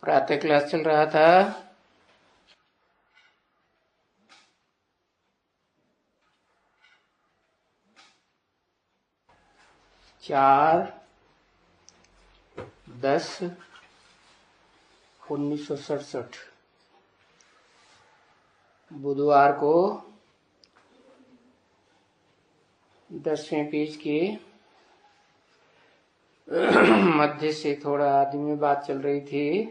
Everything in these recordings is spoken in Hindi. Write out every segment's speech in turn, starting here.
प्रातः क्लास चल रहा था। चार 10/1967 बुधवार को 10वें पेज के मध्य से थोड़ा आदि में बात चल रही थी।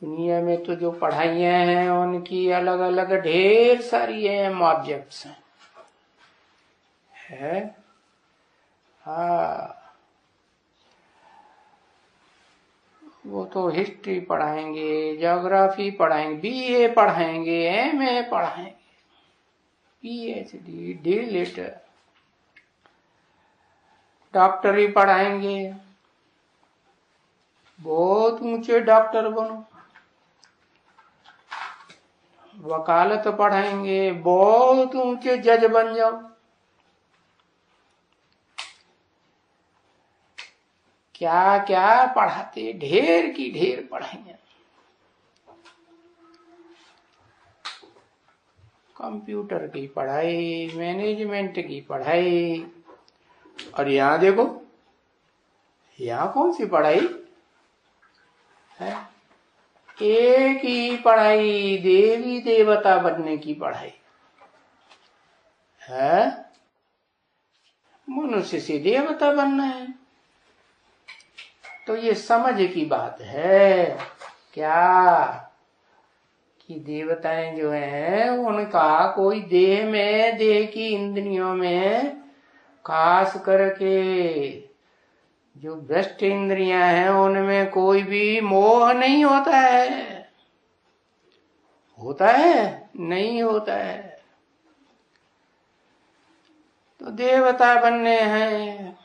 दुनिया में तो जो पढ़ाइयाँ हैं उनकी अलग अलग ढेर सारी ऑब्जेक्ट्स है। हाँ, वो तो हिस्ट्री पढ़ाएंगे, ज्योग्राफी पढ़ाएंगे, बीए पढ़ाएंगे, एमए पढ़ाएंगे, पीएचडी, डीलिट, डॉक्टरी पढ़ाएंगे। बहुत ऊंचे डॉक्टर बनो, वकालत पढ़ाएंगे, बहुत ऊंचे जज बन जाओ। क्या क्या पढ़ाते, ढेर की ढेर पढ़ाइयाँ। कंप्यूटर की पढ़ाई, मैनेजमेंट की पढ़ाई। और यहाँ देखो, यहाँ कौन सी पढ़ाई है? एक ही पढ़ाई, देवी देवता बनने की पढ़ाई है। मनुष्य से देवता बनना है। तो ये समझ की बात है क्या कि देवताएं जो हैं उनका कोई देह में, देह की इंद्रियों में खास करके जो भ्रष्ट इंद्रियां हैं उनमें कोई भी मोह नहीं होता है। होता है? नहीं होता है। तो देवता बनने हैं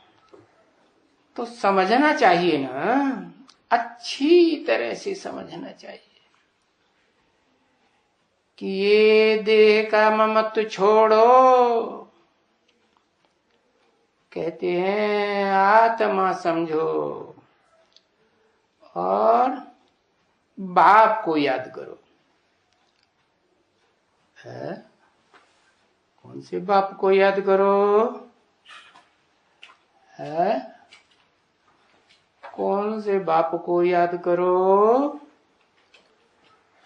तो समझना चाहिए ना, अच्छी तरह से समझना चाहिए कि ये देह का ममत्व छोड़ो। कहते हैं आत्मा समझो और बाप को याद करो। है? कौन से बाप को याद करो? है? कौन से बाप को याद करो?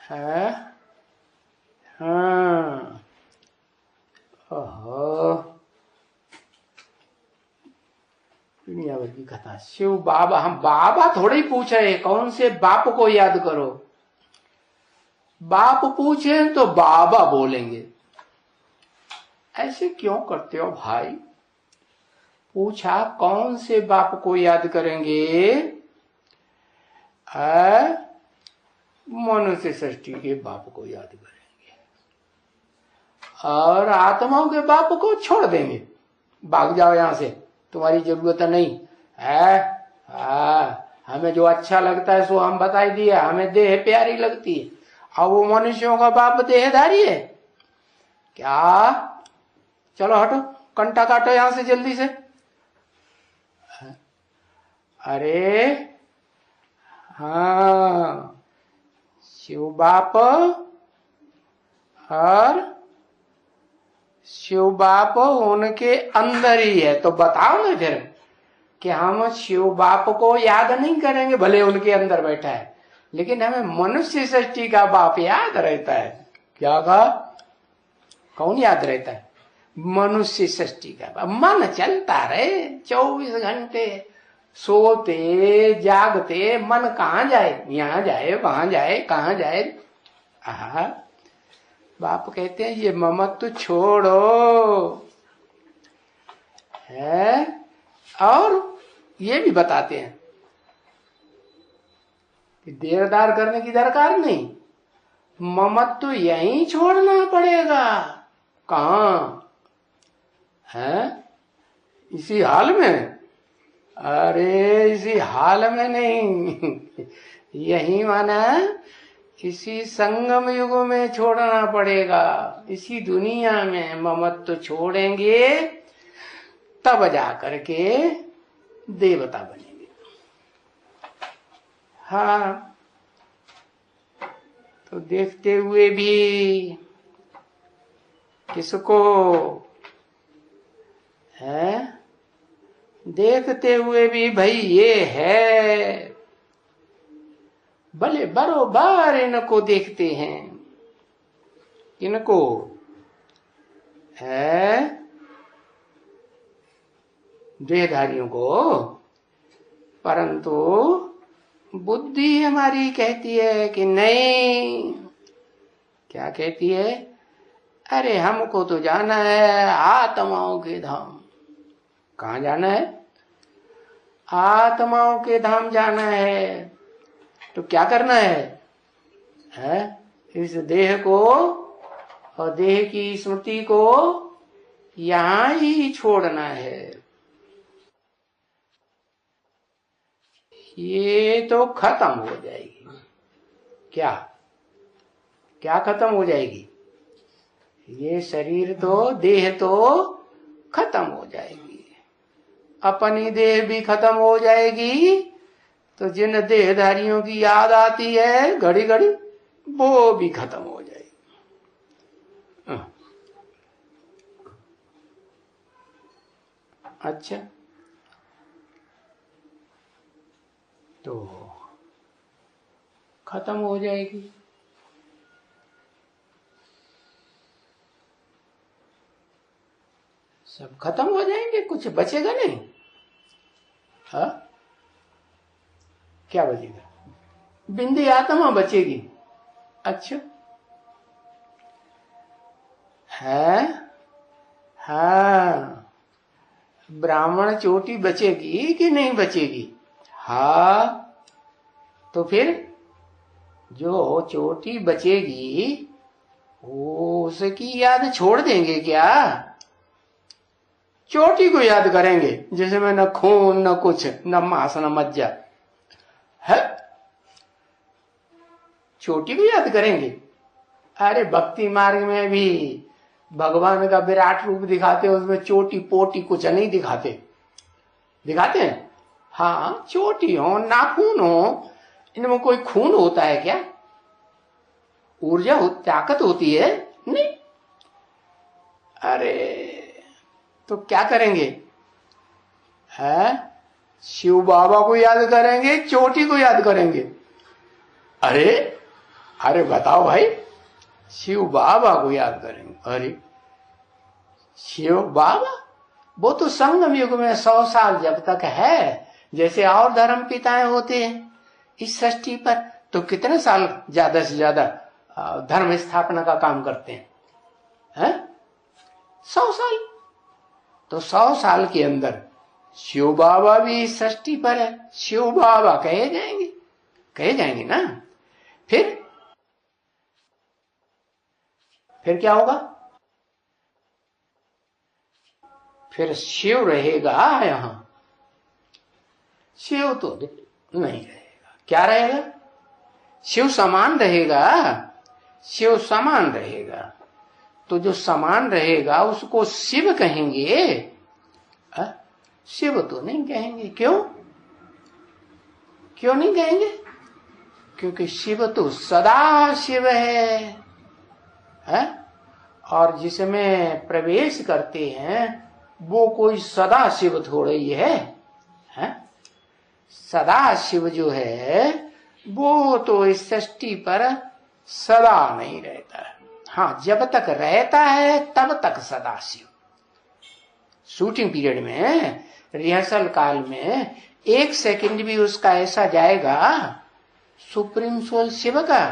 है? हाँ, ओहो, दुनिया भर की कथा। शिव बाबा, हम बाबा थोड़े ही पूछ रहे कौन से बाप को याद करो। बाप पूछे तो बाबा बोलेंगे। ऐसे क्यों करते हो भाई? पूछा कौन से बाप को याद करेंगे? मनुष्य सृष्टि के बाप को याद करेंगे और आत्माओं के बाप को छोड़ देंगे। भाग जाओ यहां से, तुम्हारी जरूरत नहीं है। हमें जो अच्छा लगता है सो हम बताई दिया, हमें देह प्यारी लगती है। अब वो मनुष्यों का बाप देहधारी है क्या? चलो हटो, कंटा काटो यहां से जल्दी से। अरे हाँ, शिव बाप और शिव बाप उनके अंदर ही है। तो बताओ ना फिर कि हम शिव बाप को याद नहीं करेंगे, भले उनके अंदर बैठा है, लेकिन हमें मनुष्य सृष्टि का बाप याद रहता है। क्या कहा? कौन याद रहता है? मनुष्य सृष्टि का बाप। मन चलता रहे 24 घंटे, सोते जागते मन कहाँ जाए? यहाँ जाए, वहां जाए, कहाँ जाए? बाप कहते हैं ये ममत्व छोड़ो। है? और ये भी बताते हैं कि देरदार करने की दरकार नहीं, ममत्व यहीं छोड़ना पड़ेगा। कहाँ है? इसी हाल में? अरे इसी हाल में नहीं, यही माना इसी संगम युग में छोड़ना पड़ेगा। इसी दुनिया में ममत्व छोड़ेंगे तब जा करके देवता बनेंगे। हाँ, तो देखते हुए भी किसको है, देखते हुए भी भाई ये है, भले बरोबर इनको देखते हैं, इनको है देहधारियों को, परंतु बुद्धि हमारी कहती है कि नहीं। क्या कहती है? अरे हमको तो जाना है आत्माओं के धाम। कहाँ जाना है? आत्माओं के धाम जाना है। तो क्या करना है? इस देह को और देह की स्मृति को यहां ही छोड़ना है। ये तो खत्म हो जाएगी। क्या क्या खत्म हो जाएगी? ये शरीर तो, देह तो खत्म हो जाएगी, अपनी देह भी खत्म हो जाएगी। तो जिन देहधारियों की याद आती है घड़ी घड़ी, वो भी खत्म हो जाएगी। अच्छा, तो खत्म हो जाएगी। सब खत्म हो जाएंगे, कुछ बचेगा नहीं। हाँ, क्या बचेगा? बिंदी आत्मा बचेगी। अच्छा है, हाँ, ब्राह्मण चोटी बचेगी कि नहीं बचेगी? हाँ, तो फिर जो चोटी बचेगी वो उसकी याद छोड़ देंगे क्या? चोटी को याद करेंगे, जिसमें न खून न कुछ, न मांस न मज्जा है। चोटी को याद करेंगे? अरे भक्ति मार्ग में भी भगवान का विराट रूप दिखाते, उसमें चोटी पोटी कुछ नहीं दिखाते। दिखाते हैं? हाँ, चोटी हो, नाखून हो, इनमें कोई खून होता है क्या? ऊर्जा ताकत होती है? नहीं। अरे तो क्या करेंगे? है शिव बाबा को याद करेंगे, चोटी को याद करेंगे? अरे अरे बताओ भाई, शिव बाबा को याद करेंगे। अरे शिव बाबा, वो तो संगम युग में 100 साल जब तक है, जैसे और धर्म पिताएं होते हैं इस सृष्टि पर, तो कितने साल ज्यादा से ज्यादा धर्म स्थापना का काम करते हैं? 100 साल। तो 100 साल के अंदर शिव बाबा भी इस सृष्टि पर है, शिव बाबा कहे जाएंगे ना। फिर क्या होगा? फिर शिव रहेगा यहां? शिव तो नहीं रहेगा। क्या रहेगा? शिव समान रहेगा। शिव समान रहेगा, तो जो समान रहेगा उसको शिव कहेंगे? शिव तो नहीं कहेंगे। क्यों नहीं कहेंगे? क्योंकि शिव तो सदा शिव है? और जिसमें प्रवेश करते हैं वो कोई सदा शिव थोड़े ही है? सदा शिव जो है वो तो इस सृष्टि पर सदा नहीं रहता है। हाँ, जब तक रहता है तब तक सदा शिव। शूटिंग पीरियड में, रिहर्सल काल में 1 सेकंड भी उसका ऐसा जाएगा सुप्रीम सोल शिव का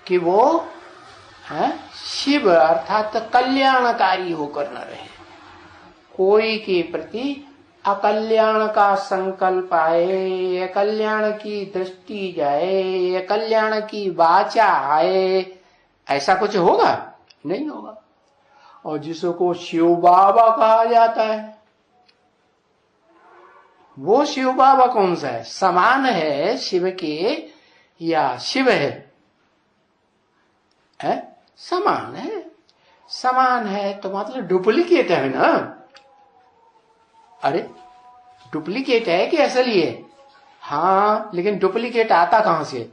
कि वो शिव अर्थात कल्याणकारी होकर न रहे। कोई के प्रति अकल्याण का संकल्प आए, कल्याण की दृष्टि जाए, कल्याण की वाचा आए, ऐसा कुछ होगा? नहीं होगा। और जिसको शिव बाबा कहा जाता है, वो शिव बाबा कौन सा है? समान है शिव के या शिव है? समान है। समान है तो मतलब डुप्लीकेट है ना? अरे डुप्लीकेट है कि असली है? हाँ, लेकिन डुप्लीकेट आता कहां से?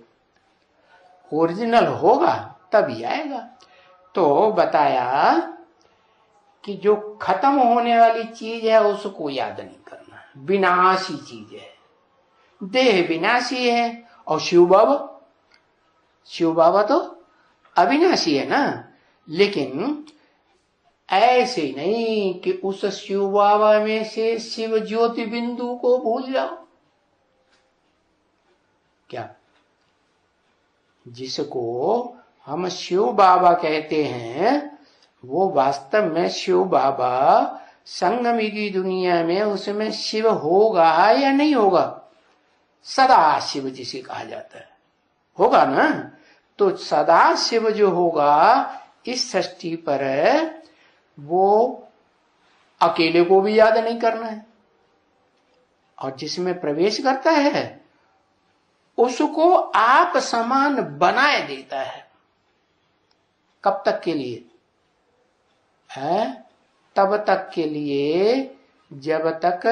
ओरिजिनल होगा तभी आएगा। तो बताया कि जो खत्म होने वाली चीज है उसको याद नहीं करना, विनाशी चीज है, देह विनाशी है। और शिव बाबा तो अविनाशी है ना। लेकिन ऐसे नहीं कि उस शिव बाबा में से शिव ज्योति बिंदु को भूल जाओ। क्या? जिसको हम शिव बाबा कहते हैं वो वास्तव में शिव बाबा संगमी की दुनिया में उसमें शिव होगा या नहीं होगा? सदा शिव जिसे कहा जाता है, होगा ना। तो सदा शिव जो होगा इस सृष्टि पर, वो अकेले को भी याद नहीं करना है, और जिसमें प्रवेश करता है उसको आप समान बनाए देता है। कब तक के लिए है? तब तक के लिए जब तक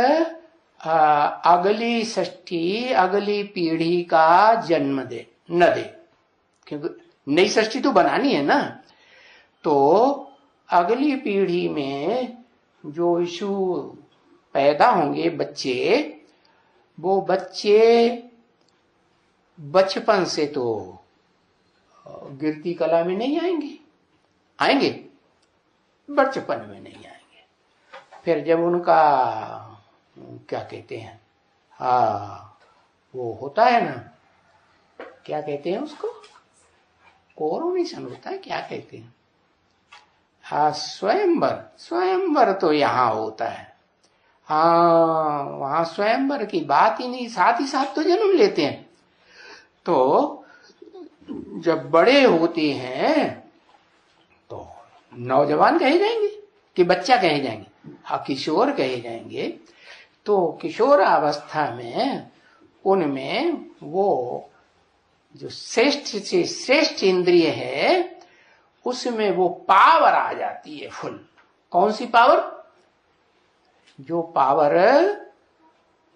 अगली सृष्टि, अगली पीढ़ी का जन्म न दे, क्योंकि नई सृष्टि तो बनानी है ना। तो अगली पीढ़ी में जो यीशु पैदा होंगे बच्चे, वो बच्चे बचपन से तो गिरती कला में नहीं आएंगे, बचपन में नहीं आएंगे। फिर जब उनका क्या कहते हैं, वो होता है ना, क्या कहते हैं उसको, कोरोनेशन होता है, क्या कहते हैं, स्वयंवर तो यहाँ होता है। वहां स्वयंवर की बात ही नहीं, साथ ही साथ तो जन्म लेते हैं। तो जब बड़े होते हैं तो नौजवान कहे जाएंगे कि बच्चा कहे जाएंगे, किशोर कहे जाएंगे। तो किशोर अवस्था में उनमें वो जो श्रेष्ठ से श्रेष्ठ इंद्रिय है उसमें वो पावर आ जाती है फुल। कौन सी पावर? जो पावर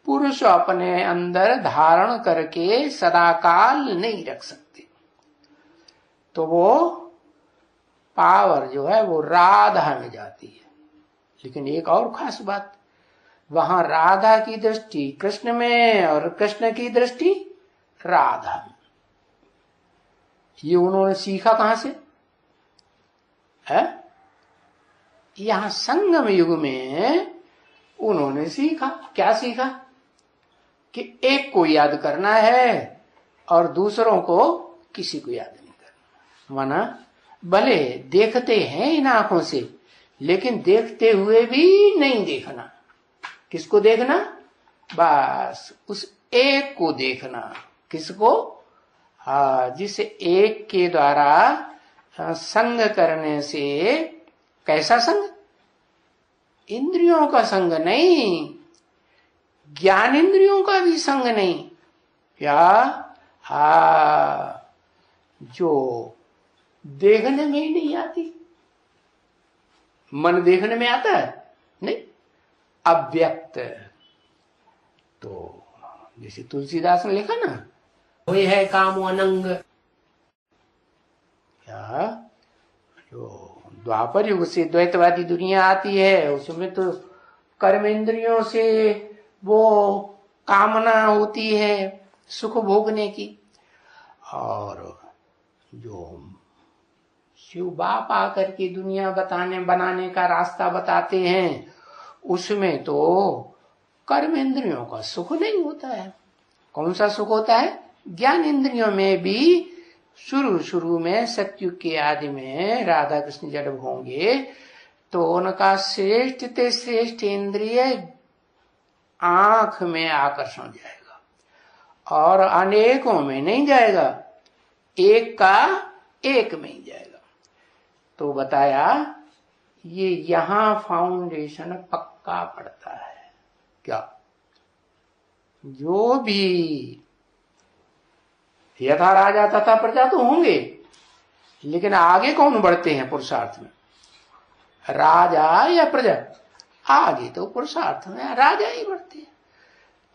पुरुष अपने अंदर धारण करके सदाकाल नहीं रख सकते। तो वो पावर जो है वो राधा में जाती है। लेकिन एक और खास बात, वहां राधा की दृष्टि कृष्ण में और कृष्ण की दृष्टि राधा में। ये उन्होंने सीखा कहां से है? यहां संगम युग में उन्होंने सीखा। क्या सीखा? कि एक को याद करना है और दूसरों को किसी को याद नहीं करना। माना भले देखते हैं इन आंखों से, लेकिन देखते हुए भी नहीं देखना। किसको देखना? बस उस एक को देखना। किसको? जिस एक के द्वारा संग करने से, कैसा संग? इंद्रियों का संग नहीं, ज्ञान इंद्रियों का भी संग नहीं। क्या? जो देखने में ही नहीं आती। मन देखने में आता है नहीं, अव्यक्त। तो जैसे तुलसीदास ने लिखा ना, वही है काम अनंग। क्या? जो द्वापर युग से द्वैतवादी दुनिया आती है उसमें तो कर्म इंद्रियों से वो कामना होती है सुख भोगने की। और जो शिव बाप आकर के दुनिया बनाने का रास्ता बताते हैं उसमें तो कर्म इंद्रियों का सुख नहीं होता है। कौन सा सुख होता है? ज्ञान इंद्रियों में भी शुरू में सतयुग के आदि में राधा कृष्ण जब होंगे तो उनका श्रेष्ठ ते श्रेष्ठ इंद्रिय आंख में आकर्षण जाएगा और अनेकों में नहीं जाएगा, एक का एक में ही जाएगा। तो बताया ये यहां फाउंडेशन पक्का पड़ता है। क्या? जो भी यथा राजा तथा प्रजा तो होंगे, लेकिन आगे कौन बढ़ते हैं पुरुषार्थ में? राजा या प्रजा? आगे तो पुरुषार्थ में राजा ही बढ़ते हैं।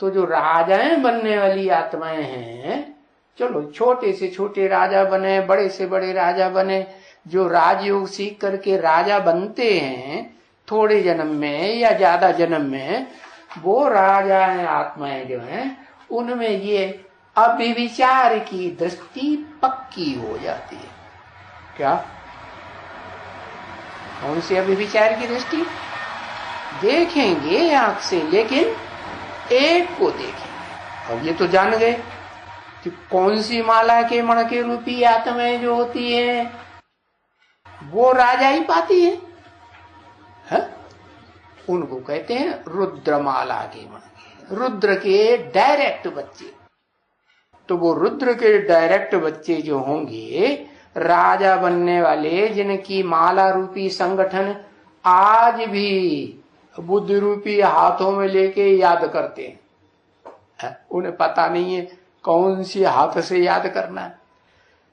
तो जो राजाएं बनने वाली आत्माएं हैं, चलो छोटे से छोटे राजा बने, बड़े से बड़े राजा बने, जो राजयोग सीख करके राजा बनते हैं थोड़े जन्म में या ज्यादा जन्म में, वो राजाएं आत्माएं जो हैं उनमें ये अभिविचार की दृष्टि पक्की हो जाती है। क्या? कौन सी अभिविचार की दृष्टि? देखेंगे आंख से, लेकिन एक को देखेंगे। अब ये तो जान गए कि कौन सी माला के मण के रूपी आत्माएं जो होती है वो राजा ही पाती है, उनको कहते हैं रुद्रमाला के मण, रुद्र के डायरेक्ट बच्चे। तो वो रुद्र के डायरेक्ट बच्चे जो होंगे राजा बनने वाले, जिनकी माला रूपी संगठन आज भी बुद्ध रूपी हाथों में लेके याद करते हैं, उन्हें पता नहीं है कौन सी हाथ से याद करना है।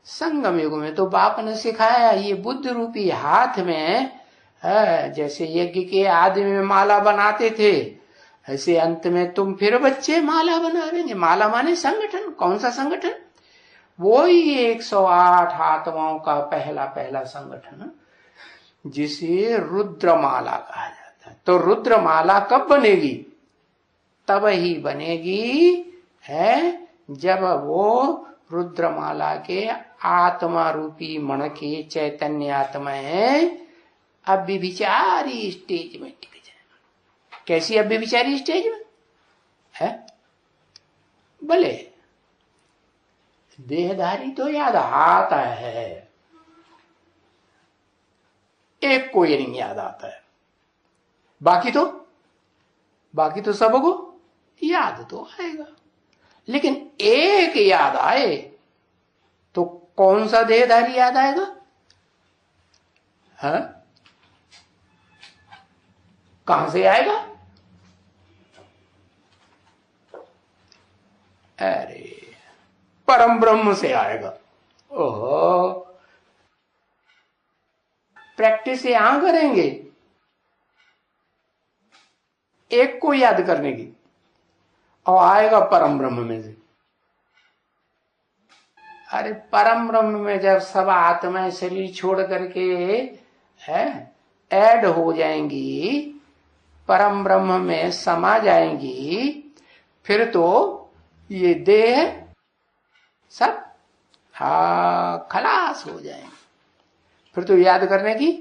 संगम युग में तो बाप ने सिखाया, ये बुद्ध रूपी हाथ में जैसे यज्ञ के आदि में माला बनाते थे, ऐसे अंत में तुम फिर बच्चे माला बनावेंगे। माला माने संगठन। कौन सा संगठन? वो ही 108 आत्माओं का पहला पहला संगठन, जिसे रुद्रमाला कहा जाता है। तो रुद्रमाला कब बनेगी? तब ही बनेगी है जब वो रुद्रमाला के आत्मा रूपी मण के चैतन्य आत्माएं अव्यभिचारी स्टेज में टिक जाए। कैसी अव्यभिचारी स्टेज में है? भले देहधारी तो याद आता है, एक को ये नहीं याद आता है, बाकी तो सबको याद तो आएगा। लेकिन एक याद आए तो कौन सा देहधारी याद आएगा? है? कहां से आएगा? अरे परम ब्रह्म से आएगा। ओहो, प्रैक्टिस यहां करेंगे एक को याद करने की, और आएगा परम ब्रह्म में से। अरे परम ब्रह्म में जब सब आत्माएं शरीर छोड़ करके है ऐड हो जाएंगी, परम ब्रह्म में समा जाएंगी, फिर तो ये देह सब खलास हो जाएंगे। फिर तो याद करने की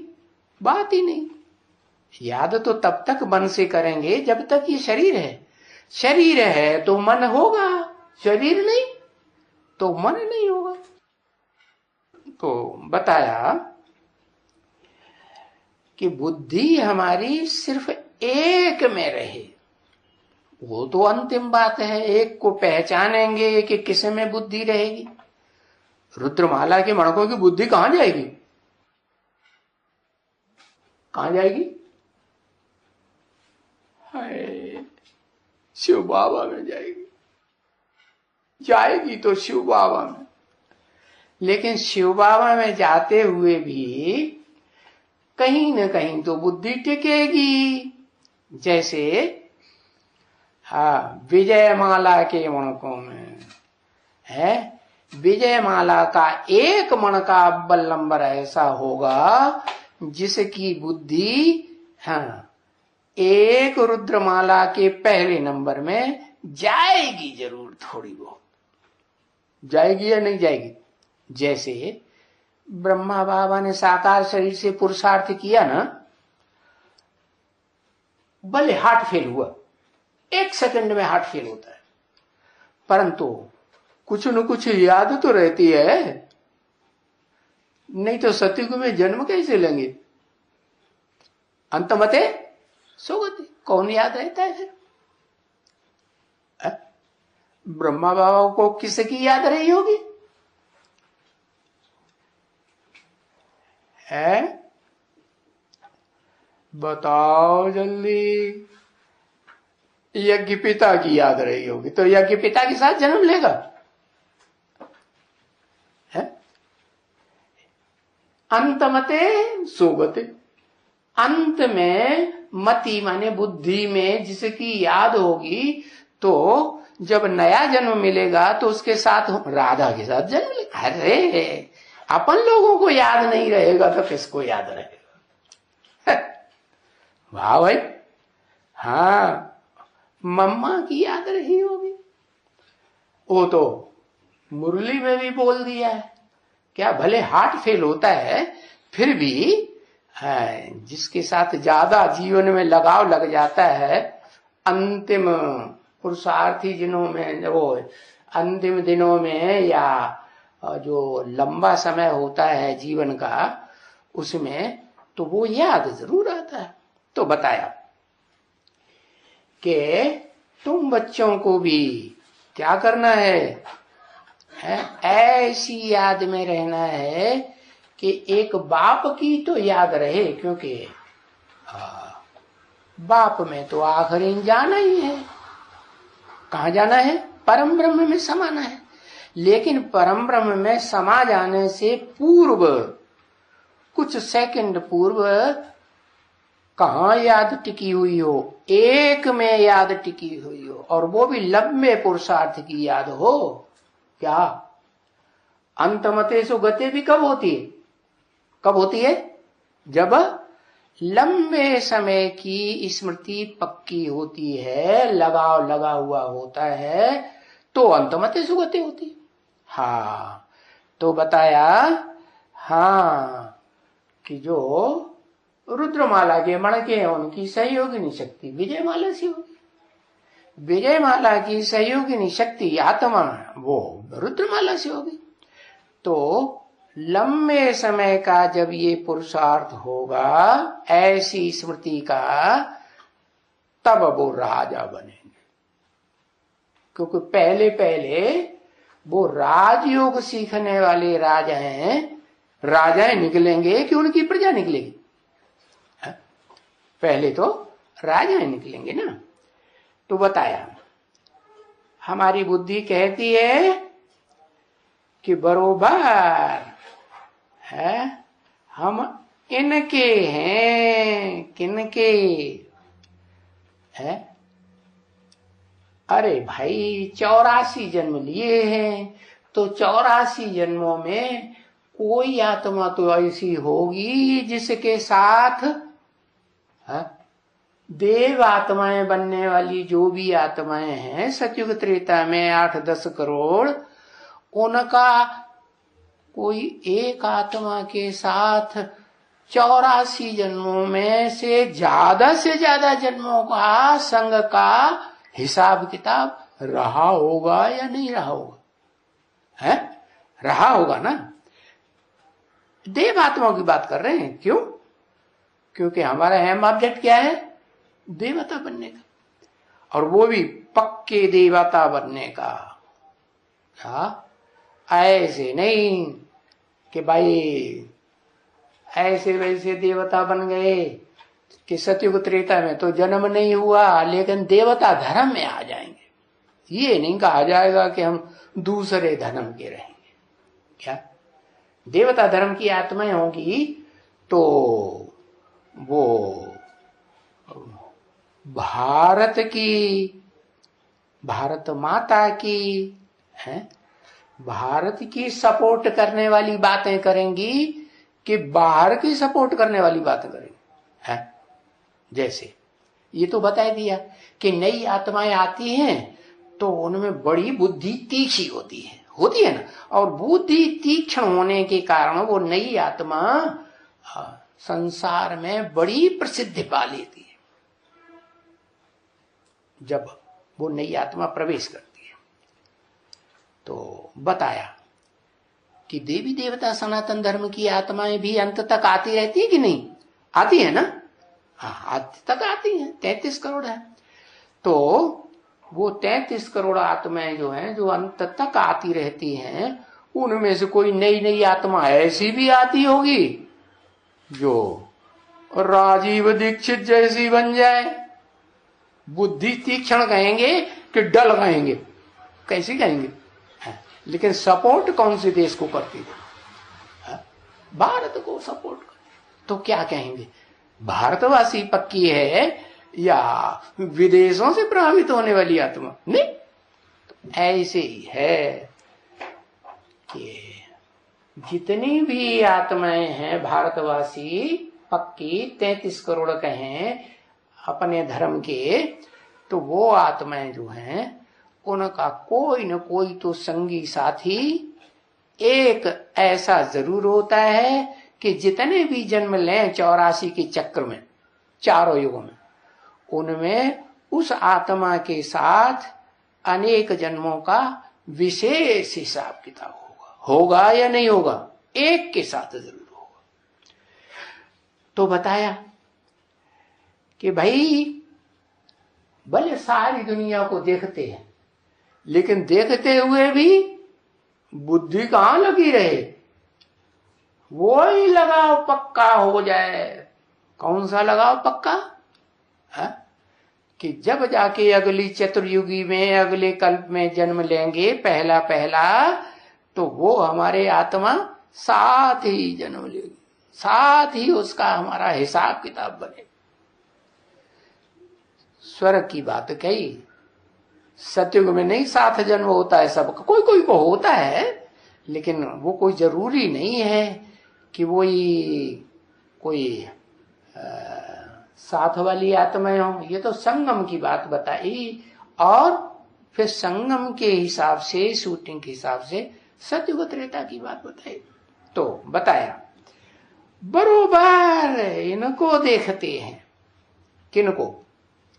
बात ही नहीं। याद तो तब तक मन से करेंगे जब तक ये शरीर है। शरीर है तो मन होगा, शरीर नहीं तो मन नहीं होगा। तो बताया कि बुद्धि हमारी सिर्फ एक में रहे, वो तो अंतिम बात है। एक को पहचानेंगे कि किस में बुद्धि रहेगी। रुद्रमाला के मणकों की बुद्धि कहां जाएगी? कहां जाएगी? शिव बाबा में जाएगी। जाएगी तो शिव बाबा में। लेकिन शिव बाबा में जाते हुए भी कहीं न कहीं तो बुद्धि टिकेगी। जैसे विजयमाला के मणकों में है, विजयमाला का एक मण का अव्वल नंबर ऐसा होगा जिसकी बुद्धि एक रुद्रमाला के पहले नंबर में जाएगी जरूर, थोड़ी बहुत जाएगी या नहीं जाएगी। जैसे ब्रह्मा बाबा ने साकार शरीर से पुरुषार्थ किया ना, भले हार्ट फेल हुआ, 1 सेकंड में हार्ट फेल होता है, परंतु कुछ न कुछ याद तो रहती है। नहीं तो सतयुग में जन्म कैसे लेंगे? अंतमते सुगति, कौन याद रहता है फिर? ब्रह्मा बाबा को किसकी याद रही होगी? है? बताओ जल्दी। यज्ञ पिता की याद रही होगी, तो यज्ञ पिता के साथ जन्म लेगा। है? अंतमते सुगति, अंत में मति माने बुद्धि में जिसकी याद होगी, तो जब नया जन्म मिलेगा तो उसके साथ राधा के साथ जन्म लेगा। अरे अपन लोगों को याद नहीं रहेगा तो किसको याद रहेगा? वाह भाई, हाँ मम्मा की याद रही होगी। वो तो मुरली में भी बोल दिया है, क्या भले हार्ट फेल होता है फिर भी जिसके साथ ज्यादा जीवन में लगाव लग जाता है, अंतिम पुरुषार्थी दिनों में, वो अंतिम दिनों में या जो लंबा समय होता है जीवन का उसमें, तो वो याद जरूर आता है। तो बताया कि तुम बच्चों को भी क्या करना है, ऐसी याद में रहना है कि एक बाप की तो याद रहे, क्योंकि बाप में तो आखिरी जाना ही है। कहाँ जाना है? परम ब्रह्म में समाना है। लेकिन परम ब्रह्म में समा जाने से पूर्व, कुछ सेकंड पूर्व कहाँ याद टिकी हुई हो? एक में याद टिकी हुई हो, और वो भी लंबे पुरुषार्थ की याद हो। क्या अंतमतेषु गते भी कब होती है? कब होती है? जब लंबे समय की स्मृति पक्की होती है, लगाव लगा हुआ होता है, तो अंतमतेषु गते होती है। हाँ, तो बताया हाँ कि जो रुद्रमाला के मणके हैं उनकी सहयोगिनी शक्ति विजयमाला से होगी। विजयमाला की सहयोगिनी शक्ति आत्मा वो रुद्रमाला से होगी। तो लंबे समय का जब ये पुरुषार्थ होगा ऐसी स्मृति का, तब वो राजा बनेंगे। क्योंकि पहले पहले वो राजयोग सीखने वाले राजा हैं, राजाएं निकलेंगे कि उनकी प्रजा निकलेगी? पहले तो राजाएं निकलेंगे ना। तो बताया हमारी बुद्धि कहती है कि बरोबर है, हम इनके हैं। किनके है? अरे भाई 84 जन्म लिए हैं, तो 84 जन्मों में कोई आत्मा तो ऐसी होगी जिसके साथ देव आत्माएं बनने वाली जो भी आत्माएं हैं सतयुग त्रेता में 8-10 करोड़, उनका कोई एक आत्मा के साथ 84 जन्मों में से ज्यादा जन्मों का संग का हिसाब किताब रहा होगा या नहीं रहा होगा? है रहा होगा ना। देव आत्माओं की बात कर रहे हैं। क्यों? क्योंकि हमारा अहम ऑब्जेक्ट क्या है? देवता बनने का, और वो भी पक्के देवता बनने का। ऐसे नहीं कि भाई ऐसे वैसे देवता बन गए कि सतयुग त्रेता में तो जन्म नहीं हुआ लेकिन देवता धर्म में आ जाएंगे। ये नहीं कहा जाएगा कि हम दूसरे धर्म के रहेंगे। क्या देवता धर्म की आत्माएं होंगी तो वो भारत माता की है, भारत की सपोर्ट करने वाली बातें करेंगी कि बाहर की सपोर्ट करने वाली बातें करेंगी? है जैसे ये तो बता दिया कि नई आत्माएं आती हैं तो उनमें बड़ी बुद्धि तीखी होती है ना, और बुद्धि तीक्ष्ण होने के कारण वो नई आत्मा संसार में बड़ी प्रसिद्धि पा लेती है जब वो नई आत्मा प्रवेश करती है। तो बताया कि देवी देवता सनातन धर्म की आत्माएं भी अंत तक आती रहती है कि नहीं? आती है ना। हाँ, अंत तक आती हैं। 33 करोड़ है। तो वो 33 करोड़ आत्माएं जो हैं, जो अंत तक आती रहती हैं, उनमें से कोई नई नई आत्मा ऐसी भी आती होगी जो राजीव दीक्षित जैसी बन जाए। बुद्धि तीक्ष्ण कहेंगे कि डल कहेंगे? कैसी कहेंगे? लेकिन सपोर्ट कौन से देश को करती है? भारत को सपोर्ट कर। तो क्या कहेंगे? भारतवासी पक्की है या विदेशों से प्रभावित होने वाली आत्मा नहीं। तो ऐसे ही है कि जितनी भी आत्माएं हैं भारतवासी पक्की 33 करोड़ कहें अपने धर्म के, तो वो आत्माएं जो हैं उनका कोई न कोई तो संगी साथी एक ऐसा जरूर होता है कि जितने भी जन्म लें 84 के चक्र में, चारों युगों में, उनमें उस आत्मा के साथ अनेक जन्मों का विशेष हिसाब किताब होगा या नहीं होगा, एक के साथ जरूर होगा। तो बताया कि भाई भले सारी दुनिया को देखते हैं, लेकिन देखते हुए भी बुद्धि कहां लगी रहे, वो ही लगाव पक्का हो जाए। कौन सा लगाव पक्का है? कि जब जाके अगली चतुर्युगी में अगले कल्प में जन्म लेंगे पहला पहला, तो वो हमारे आत्मा साथ ही जन्म लेगी, साथ ही उसका हमारा हिसाब किताब बने। स्वर्ग की बात कही, सतयुग में नहीं साथ जन्म होता है सबका, कोई कोई को होता है, लेकिन वो कोई जरूरी नहीं है कि वही कोई साथ वाली आत्माएं हो। ये तो संगम की बात बताई, और फिर संगम के हिसाब से, शूटिंग के हिसाब से सतयुग त्रेता की बात बताई। तो बताया बरोबर इनको देखते हैं। किनको?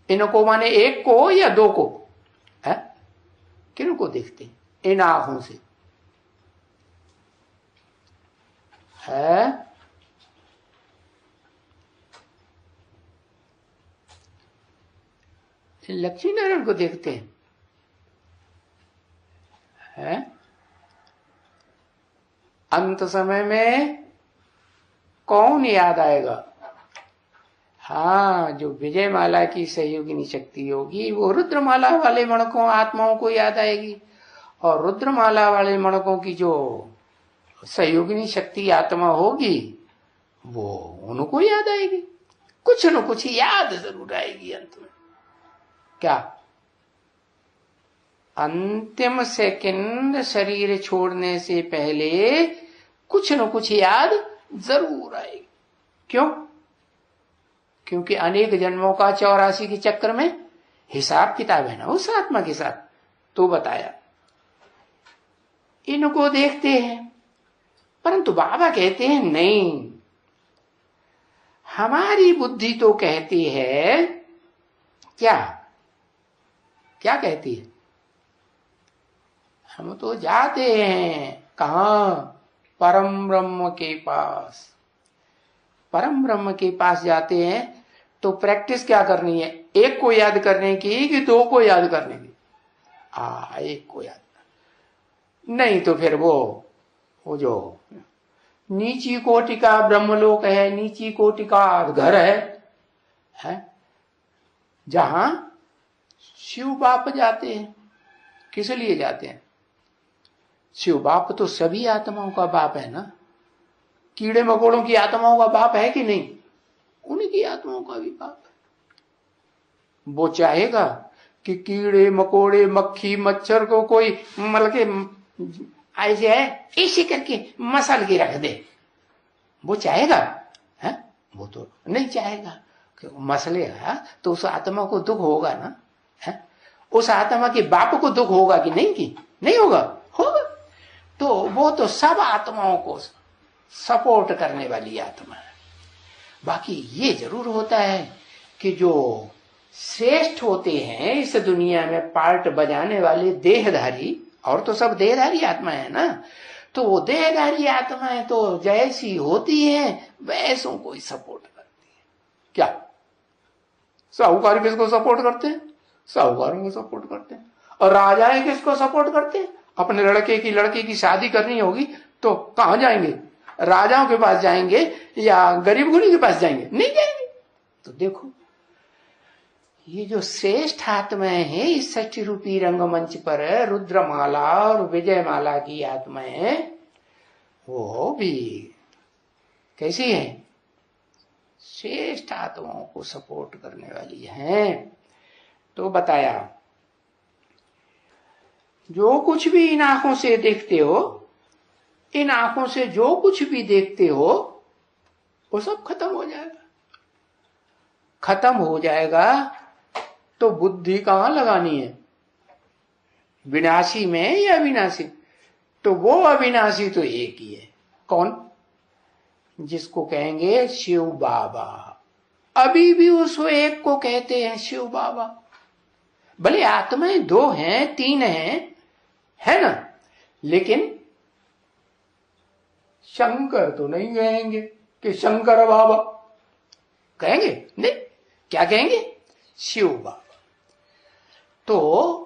इनको माने एक को या दो को है? किनको देखते हैं? इन आंखों से है। लक्ष्मी नारायण को देखते हैं है? अंत समय में कौन याद आएगा? हाँ, जो विजय माला की सहयोगिनी शक्ति होगी वो रुद्रमाला वाले मणकों आत्माओं को याद आएगी, और रुद्रमाला वाले मणकों की जो सहयोगिनी शक्ति आत्मा होगी वो उनको याद आएगी। कुछ न कुछ याद जरूर आएगी अंत में। क्या? अंतिम सेकंड शरीर छोड़ने से पहले कुछ न कुछ याद जरूर आएगी। क्यों? क्योंकि अनेक जन्मों का 84 के चक्र में हिसाब किताब है ना उस आत्मा के साथ। तो बताया इनको देखते हैं, परंतु बाबा कहते हैं नहीं, हमारी बुद्धि तो कहती है क्या? क्या कहती है? हम तो जाते हैं कहां? परम ब्रह्म के पास। परम ब्रह्म के पास जाते हैं तो प्रैक्टिस क्या करनी है? एक को याद करने की कि दो को याद करने की? एक को याद, नहीं तो फिर वो जो नीची कोटि का ब्रह्मलोक है, नीची कोटि का घर है जहां शिव बाप जाते हैं। किस लिए जाते हैं? शिव बाप तो सभी आत्माओं का बाप है ना। कीड़े मकोड़ों की आत्माओं का बाप है कि नहीं? उनकी आत्माओं का भी बाप है। वो चाहेगा कि कीड़े मकोड़े मक्खी मच्छर को कोई मल के ऐसे है ऐसे करके मसल के रख दे, वो चाहेगा है? वो तो नहीं चाहेगा। मसलेगा तो उस आत्मा को दुख होगा ना है? उस आत्मा के बाप को दुख होगा कि नहीं? कि नहीं होगा? होगा। तो वो तो सब आत्माओं को सपोर्ट करने वाली आत्मा है। बाकी ये जरूर होता है कि जो श्रेष्ठ होते हैं इस दुनिया में पार्ट बजाने वाले देहधारी, और तो सब देहधारी आत्मा है ना, तो वो देहधारी आत्माएं तो जैसी होती हैं वैसों को ही सपोर्ट करती है। क्या साहूकार किसको सपोर्ट करते हैं? साहूकारों को सपोर्ट करते हैं। और राजाएं किसको सपोर्ट करते हैं? अपने लड़के की शादी करनी होगी तो कहां जाएंगे? राजाओं के पास जाएंगे या गरीब गुरी के पास जाएंगे? नहीं जाएंगे। तो देखो ये जो श्रेष्ठ आत्माएं हैं इस सच्ची रूपी रंगमंच पर, रुद्रमाला और विजयमाला की आत्माएं, वो भी कैसी हैं? श्रेष्ठ आत्माओं को सपोर्ट करने वाली हैं। तो बताया जो कुछ भी इन आंखों से देखते हो, इन आंखों से जो कुछ भी देखते हो वो सब खत्म हो जाएगा। खत्म हो जाएगा तो बुद्धि कहां लगानी है, विनाशी में या अविनाशी? तो वो अविनाशी तो एक ही है। कौन? जिसको कहेंगे शिव बाबा। अभी भी उस एक को कहते हैं शिव बाबा। भले आत्माएं 2 हैं 3 हैं, है ना, लेकिन शंकर तो नहीं कहेंगे कि शंकर बाबा कहेंगे, नहीं, क्या कहेंगे? शिव बाबा। तो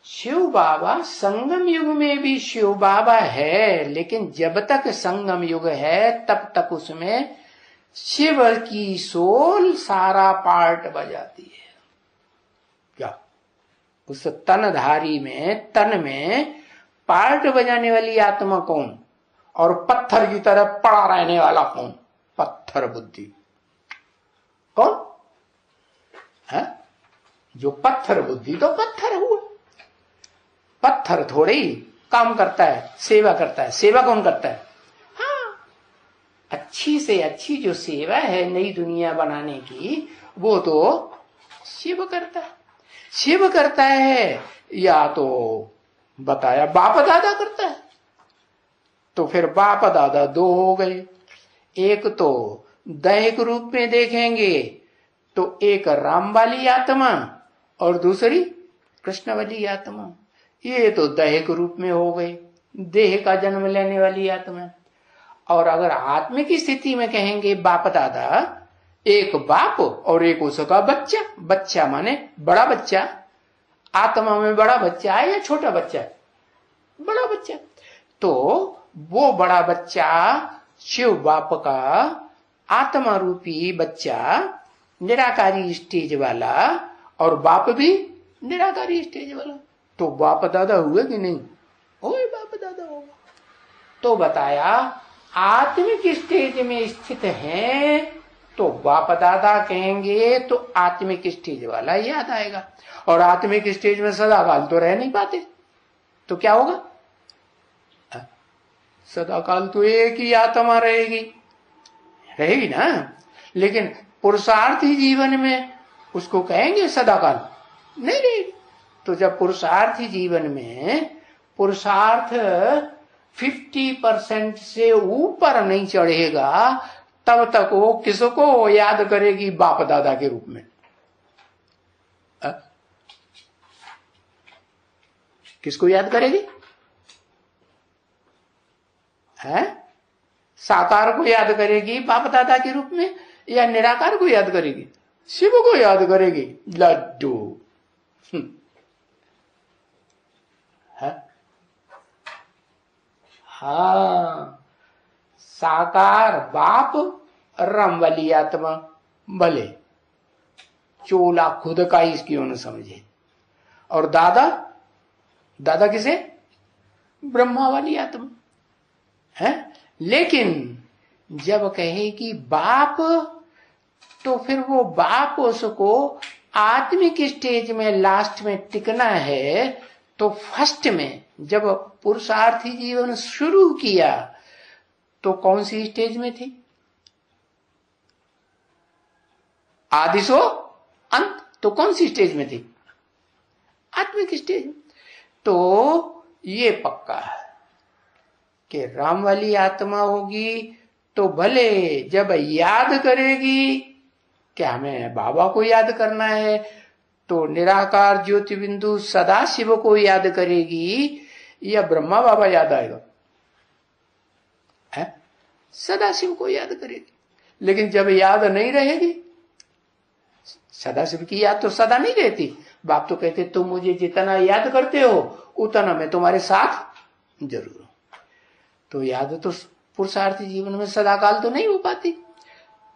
शिव बाबा संगम युग में भी शिव बाबा है, लेकिन जब तक संगम युग है तब तक उसमें शिव की सोल सारा पार्ट बजाती है। क्या उस तनधारी में, तन में पार्ट बजाने वाली आत्मा कौन? और पत्थर की तरह पड़ा रहने वाला कौन? पत्थर बुद्धि। कौन है? जो पत्थर बुद्धि तो पत्थर हुआ। पत्थर थोड़े ही काम करता है, सेवा करता है। सेवा कौन करता है? हाँ, अच्छी से अच्छी जो सेवा है नई दुनिया बनाने की, वो तो शिव करता है। शिव करता है या तो बताया बाप दादा करता है। तो फिर बाप दादा 2 हो गए। एक तो दैहिक रूप में देखेंगे तो एक राम वाली आत्मा और दूसरी कृष्ण वाली आत्मा। ये तो दैहिक रूप में हो गई, देह का जन्म लेने वाली आत्मा। और अगर आत्मिक स्थिति में कहेंगे बाप दादा, एक बाप और एक उसका बच्चा। बच्चा माने बड़ा बच्चा। आत्मा में बड़ा बच्चा है या छोटा बच्चा? बड़ा बच्चा। तो वो बड़ा बच्चा शिव बाप का आत्मा रूपी बच्चा, निराकारी स्टेज वाला, और बाप भी निराकारी स्टेज वाला। तो बाप दादा हुए कि नहीं? ओए बाप दादा होगा। तो बताया आत्मिक स्टेज में स्थित है तो बाप दादा कहेंगे तो आत्मिक स्टेज वाला याद आएगा। और आत्मिक स्टेज में सदाकाल तो रह नहीं पाते, तो क्या होगा? सदाकाल तो एक ही आत्मा रहेगी ना। लेकिन पुरुषार्थी जीवन में उसको कहेंगे सदाकाल नहीं रहेगी। तो जब पुरुषार्थी जीवन में पुरुषार्थ 50% से ऊपर नहीं चढ़ेगा, तब तक वो किसको याद करेगी? बाप दादा के रूप में। किसको याद करेगी? है? साकार को याद करेगी बाप दादा के रूप में, या निराकार को याद करेगी? शिव को याद करेगी। लड्डू। हाँ, साकार बाप, राम वाली आत्मा। भले चोला खुद का ही क्यों न समझे। और दादा, दादा किसे? ब्रह्मा वाली आत्मा है। लेकिन जब कहे कि बाप, तो फिर वो बाप उसको आत्मिक स्टेज में लास्ट में टिकना है। तो फर्स्ट में जब पुरुषार्थी जीवन शुरू किया तो कौन सी स्टेज में थी? आदि सो अंत। तो कौन सी स्टेज में थी? आत्मिक स्टेज। तो ये पक्का है कि राम वाली आत्मा होगी तो भले जब याद करेगी कि हमें बाबा को याद करना है, तो निराकार ज्योति बिंदु सदा शिव को याद करेगी या ब्रह्मा बाबा याद आएगा? है? सदा शिव को याद करेगी। लेकिन जब याद नहीं रहेगी, सदा शिव की याद तो सदा नहीं रहती। बाप तो कहते तुम मुझे जितना याद करते हो उतना मैं तुम्हारे साथ जरूर हूं। तो याद तो पुरुषार्थी जीवन में सदाकाल तो नहीं हो पाती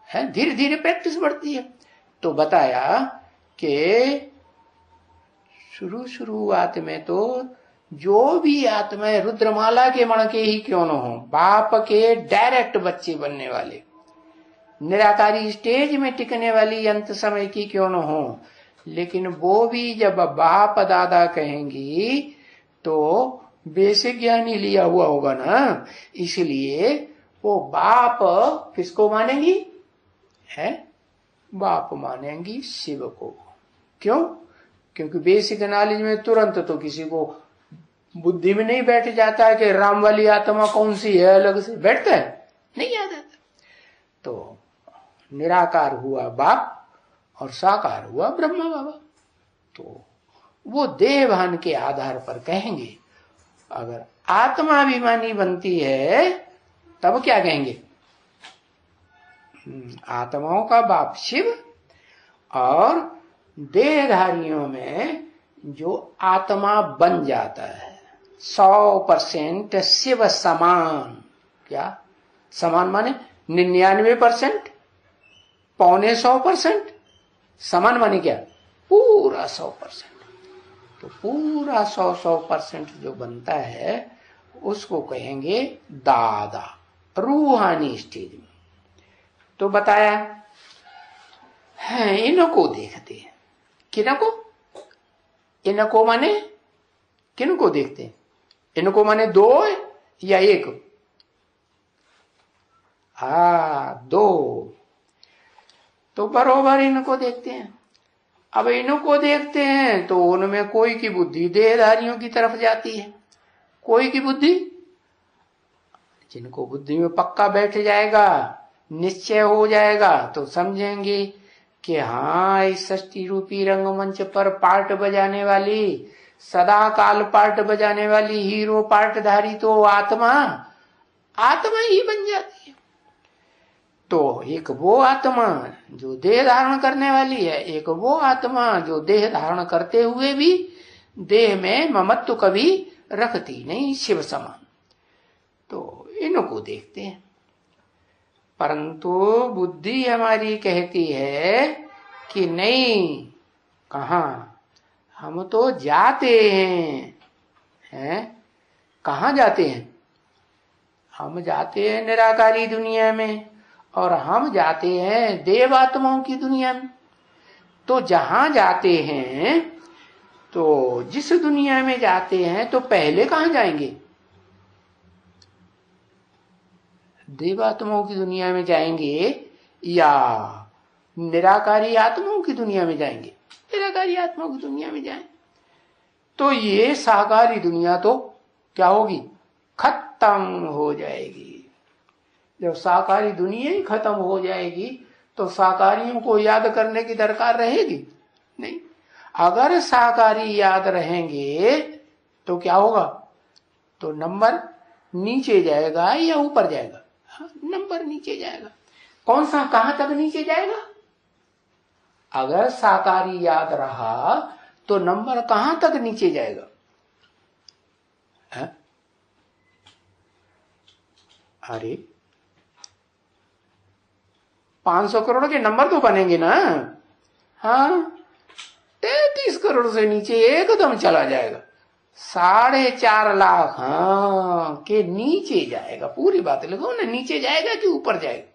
है, धीरे धीरे प्रैक्टिस बढ़ती है। तो बताया कि शुरुआत में तो जो भी आत्माएं रुद्रमाला के मण के ही क्यों न हो, बाप के डायरेक्ट बच्चे बनने वाले निराकारी स्टेज में टिकने वाली अंत समय की क्यों न हो, लेकिन वो भी जब बाप दादा कहेंगी तो बेसिक ज्ञान ही लिया हुआ होगा ना, इसलिए वो बाप किसको मानेंगी है? बाप मानेंगी शिव को। क्यों? क्योंकि बेसिक नॉलेज में तुरंत तो किसी को बुद्धि में नहीं बैठ जाता है कि राम वाली आत्मा कौन सी है, अलग से बैठता है, नहीं आ जाता। तो निराकार हुआ बाप और साकार हुआ ब्रह्मा बाबा। तो वो देहभान के आधार पर कहेंगे। अगर आत्मा अभिमानी बनती है तब क्या कहेंगे? आत्माओं का बाप शिव और देहधारियों में जो आत्मा बन जाता है 100% शिव समान। क्या समान माने? 99%, 95%। समान माने क्या? पूरा 100%। तो पूरा 100% जो बनता है उसको कहेंगे दादा, रूहानी स्टेज में। तो बताया है, इनको देखते हैं। किनको? इनको माने किनको देखते हैं? इनको माने 2 या 1? हाँ 2। तो बरोबर इनको देखते हैं। अब इनको देखते हैं तो उनमें कोई की बुद्धि देहधारियों की तरफ जाती है, कोई की बुद्धि, जिनको बुद्धि में पक्का बैठ जाएगा, निश्चय हो जाएगा, तो समझेंगे कि हाँ इस सृष्टि रूपी रंगमंच पर पार्ट बजाने वाली, सदा काल पार्ट बजाने वाली हीरो पार्टधारी तो आत्मा ही बन जाती है। तो एक वो आत्मा जो देह धारण करने वाली है, एक वो आत्मा जो देह धारण करते हुए भी देह में ममत्व कभी रखती नहीं, शिव समान। तो इनको देखते हैं। परंतु बुद्धि हमारी कहती है कि नहीं, कहां, हम तो जाते हैं, कहां जाते हैं? हम जाते हैं निराकारी दुनिया में, और हम जाते हैं देवात्माओं की दुनिया में। तो जहां जाते हैं, तो जिस दुनिया में जाते हैं तो पहले कहां जाएंगे? देवात्माओं की दुनिया में जाएंगे या निराकारी आत्माओं की दुनिया में जाएंगे? निराकारी आत्माओं की दुनिया में जाएं तो ये साकारी दुनिया तो क्या होगी? खत्म हो जाएगी। जब साकारी दुनिया ही खत्म हो जाएगी तो साकारियों को याद करने की दरकार रहेगी नहीं। अगर साकारी याद रहेंगे तो क्या होगा? तो नंबर नीचे जाएगा या ऊपर जाएगा? नंबर नीचे जाएगा। कौन सा, कहां तक नीचे जाएगा? अगर साकारी याद रहा तो नंबर कहां तक नीचे जाएगा? है? अरे 500 करोड़ के नंबर तो बनेंगे ना। हाँ 33 करोड़ से नीचे एकदम चला जाएगा। 4.5 लाख हाँ के नीचे जाएगा। पूरी बात लिखो ना, नीचे जाएगा कि ऊपर जाएगा?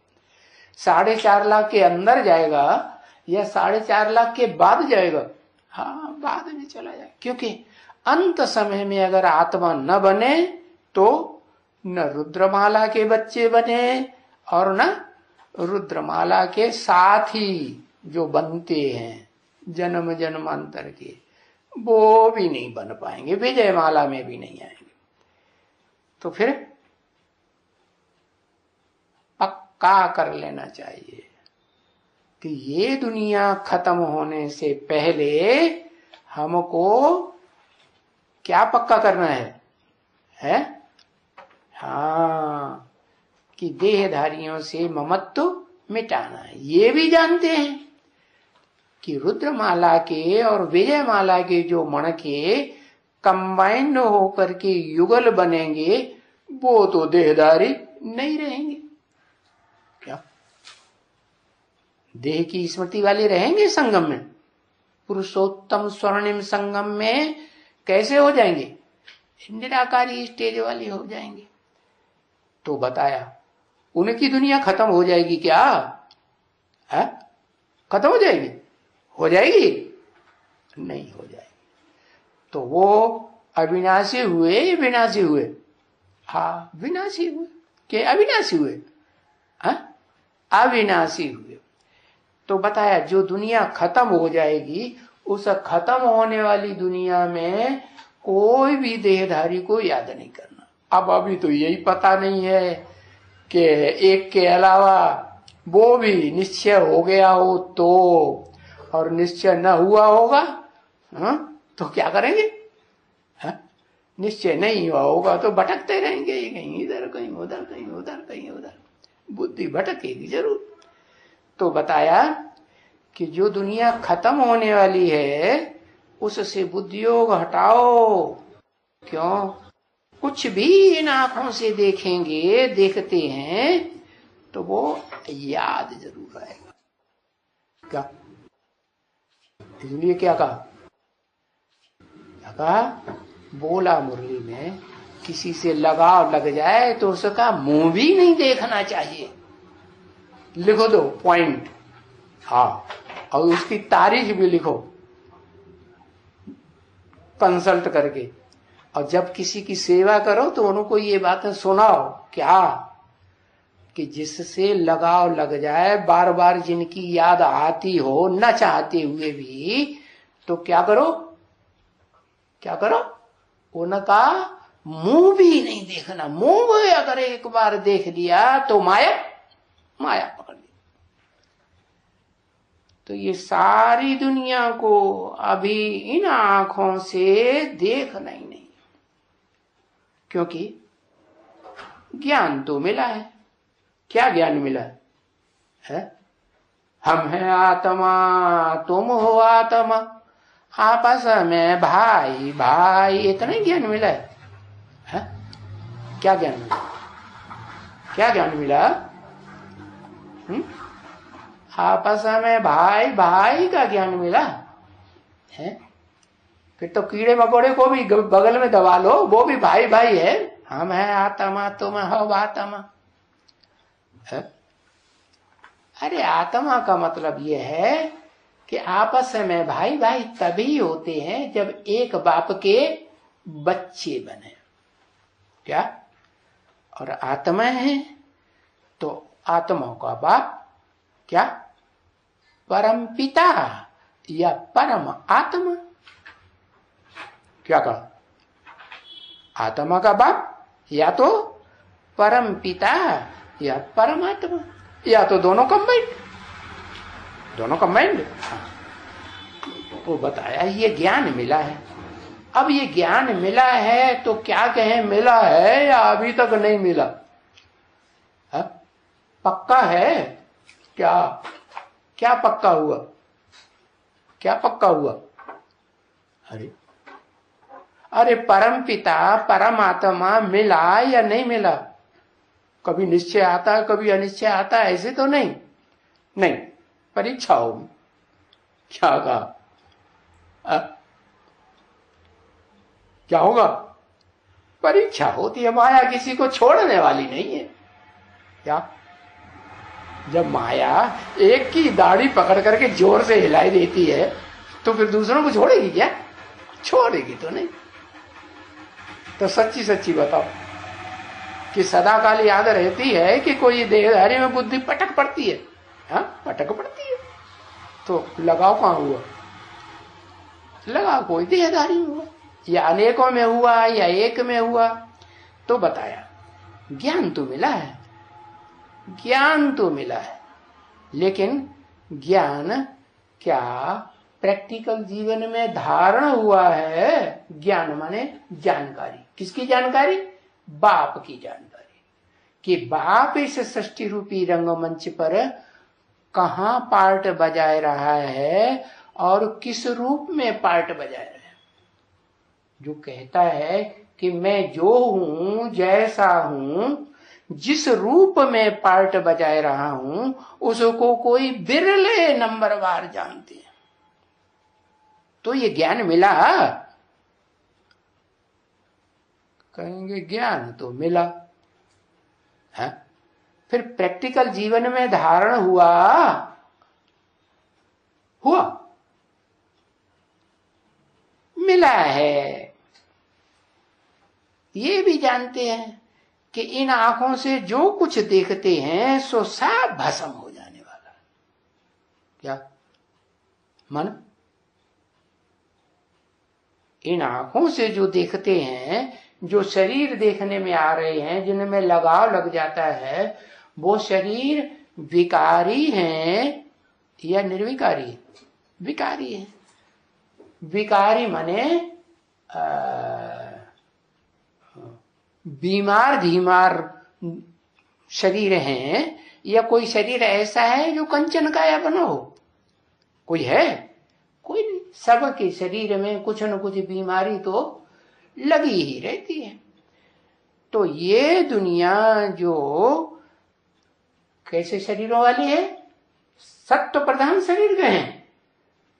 4.5 लाख के अंदर जाएगा या 4.5 लाख के बाद जाएगा? हाँ बाद में चला जाएगा। क्योंकि अंत समय में अगर आत्मा न बने तो न रुद्रमाला के बच्चे बने और न रुद्रमाला के साथी जो बनते हैं जन्म जन्मांतर के, वो भी नहीं बन पाएंगे, विजयमाला में भी नहीं आएंगे। तो फिर पक्का कर लेना चाहिए कि ये दुनिया खत्म होने से पहले हमको क्या पक्का करना है? हाँ कि देहधारियों से ममत्व मिटाना है। ये भी जानते हैं कि रुद्रमाला के और विजयमाला के जो मणके कंबाइंड होकर के युगल बनेंगे वो तो देहधारी नहीं रहेंगे। क्या देह की स्मृति वाले रहेंगे संगम में? पुरुषोत्तम स्वर्णिम संगम में कैसे हो जाएंगे? निराकारी स्टेज वाले हो जाएंगे। तो बताया उनकी दुनिया खत्म हो जाएगी क्या? है? खत्म हो जाएगी? हो जाएगी? नहीं हो जाएगी। तो वो अविनाशी हुए या विनाशी हुए? हाँ, विनाशी हुए कि अविनाशी हुए? हाँ, अविनाशी हुए। तो बताया जो दुनिया खत्म हो जाएगी, उस खत्म होने वाली दुनिया में कोई भी देहधारी को याद नहीं करना। अब अभी तो यही पता नहीं है कि एक के अलावा वो भी निश्चय हो गया हो तो, और निश्चय न हुआ होगा तो क्या करेंगे? निश्चय नहीं हुआ होगा तो भटकते रहेंगे, कहीं इधर कहीं उधर, कहीं उधर कहीं उधर, बुद्धि भटकेगी जरूर। तो बताया कि जो दुनिया खत्म होने वाली है उससे बुद्धियोग हटाओ। क्यों? कुछ भी इन आंखों से देखेंगे, देखते हैं तो वो याद जरूर आएगा। क्या? इसलिए क्या कहा? बोला मुरली में, किसी से लगाव लग जाए तो उसका मुंह भी नहीं देखना चाहिए। लिखो दो पॉइंट। हाँ, और उसकी तारीख भी लिखो कंसल्ट करके। और जब किसी की सेवा करो तो उनको ये बातें सुनाओ। क्या? कि जिससे लगाव लग जाए, बार बार जिनकी याद आती हो न चाहते हुए भी, तो क्या करो? क्या करो? उनका मुंह भी नहीं देखना। मुंह अगर एक बार देख लिया तो माया पकड़ ली। तो ये सारी दुनिया को अभी इन आंखों से देखना ही नहीं, क्योंकि ज्ञान तो मिला है। क्या ज्ञान मिला है? हम हैं आत्मा, तुम हो आत्मा, आपस में भाई भाई, इतना ही ज्ञान मिला है? क्या ज्ञान मिला? क्या ज्ञान मिला? आपस में भाई भाई का ज्ञान मिला है? फिर तो कीड़े मकोड़े को भी बगल में दबा लो, वो भी भाई भाई है। हम हैं आत्मा, तुम हो आत्मा है? अरे आत्मा का मतलब यह है कि आपस में भाई भाई तभी होते हैं जब एक बाप के बच्चे बने। क्या? और आत्मा है तो आत्माओं का बाप क्या? परम पिता या परम आत्मा। क्या कहा? आत्मा का बाप या तो परम पिता या परमात्मा, या तो दोनों कंबाइंड। दोनों कंबाइंड। वो बताया ये ज्ञान मिला है। अब ये ज्ञान मिला है तो क्या कहें, मिला है या अभी तक नहीं मिला? है? पक्का है क्या? क्या पक्का हुआ? क्या पक्का हुआ? अरे परम पिता परमात्मा मिला या नहीं मिला? कभी निश्चय आता है, कभी अनिश्चय आता है, ऐसे तो नहीं। नहीं, परीक्षा होगी। क्या कहा? क्या होगा? परीक्षा होती है। माया किसी को छोड़ने वाली नहीं है। क्या? जब माया एक की दाढ़ी पकड़ करके जोर से हिलाई देती है तो फिर दूसरों को छोड़ेगी क्या? छोड़ेगी तो नहीं। तो सच्ची सच्ची बताओ कि सदा काल याद रहती है कि कोई देहधारी में बुद्धि पटक पड़ती है? हाँ, पटक पड़ती है। तो लगाव कहां हुआ? लगाव कोई देहधारी में हुआ, या अनेकों में हुआ, या एक में हुआ। तो बताया ज्ञान तो मिला है, ज्ञान तो मिला है, लेकिन ज्ञान क्या प्रैक्टिकल जीवन में धारण हुआ है? ज्ञान माने जानकारी। किसकी जानकारी? बाप की जानकारी। कि बाप इस सृष्टि रूपी रंगमंच पर कहां पार्ट बजाए रहा है और किस रूप में पार्ट बजाए रहा है। जो कहता है कि मैं जो हूं, जैसा हूं, जिस रूप में पार्ट बजाए रहा हूं, उसको कोई बिरले नंबरवार जानते हैं। तो ये ज्ञान मिला? कहेंगे ज्ञान तो मिला है, फिर प्रैक्टिकल जीवन में धारण हुआ? हुआ, मिला है। ये भी जानते हैं कि इन आंखों से जो कुछ देखते हैं सो सब भस्म हो जाने वाला। क्या मन? इन आंखों से जो देखते हैं, जो शरीर देखने में आ रहे हैं, जिनमें लगाव लग जाता है, वो शरीर विकारी हैं या निर्विकारी? विकारी है। विकारी माने बीमार धीमार शरीर हैं, या कोई शरीर ऐसा है जो कंचन काया बना हो? कोई है? कोई नहीं। सबके शरीर में कुछ न कुछ बीमारी तो लगी ही रहती है। तो ये दुनिया जो कैसे शरीरों वाली है? सत्व प्रधान शरीर के हैं?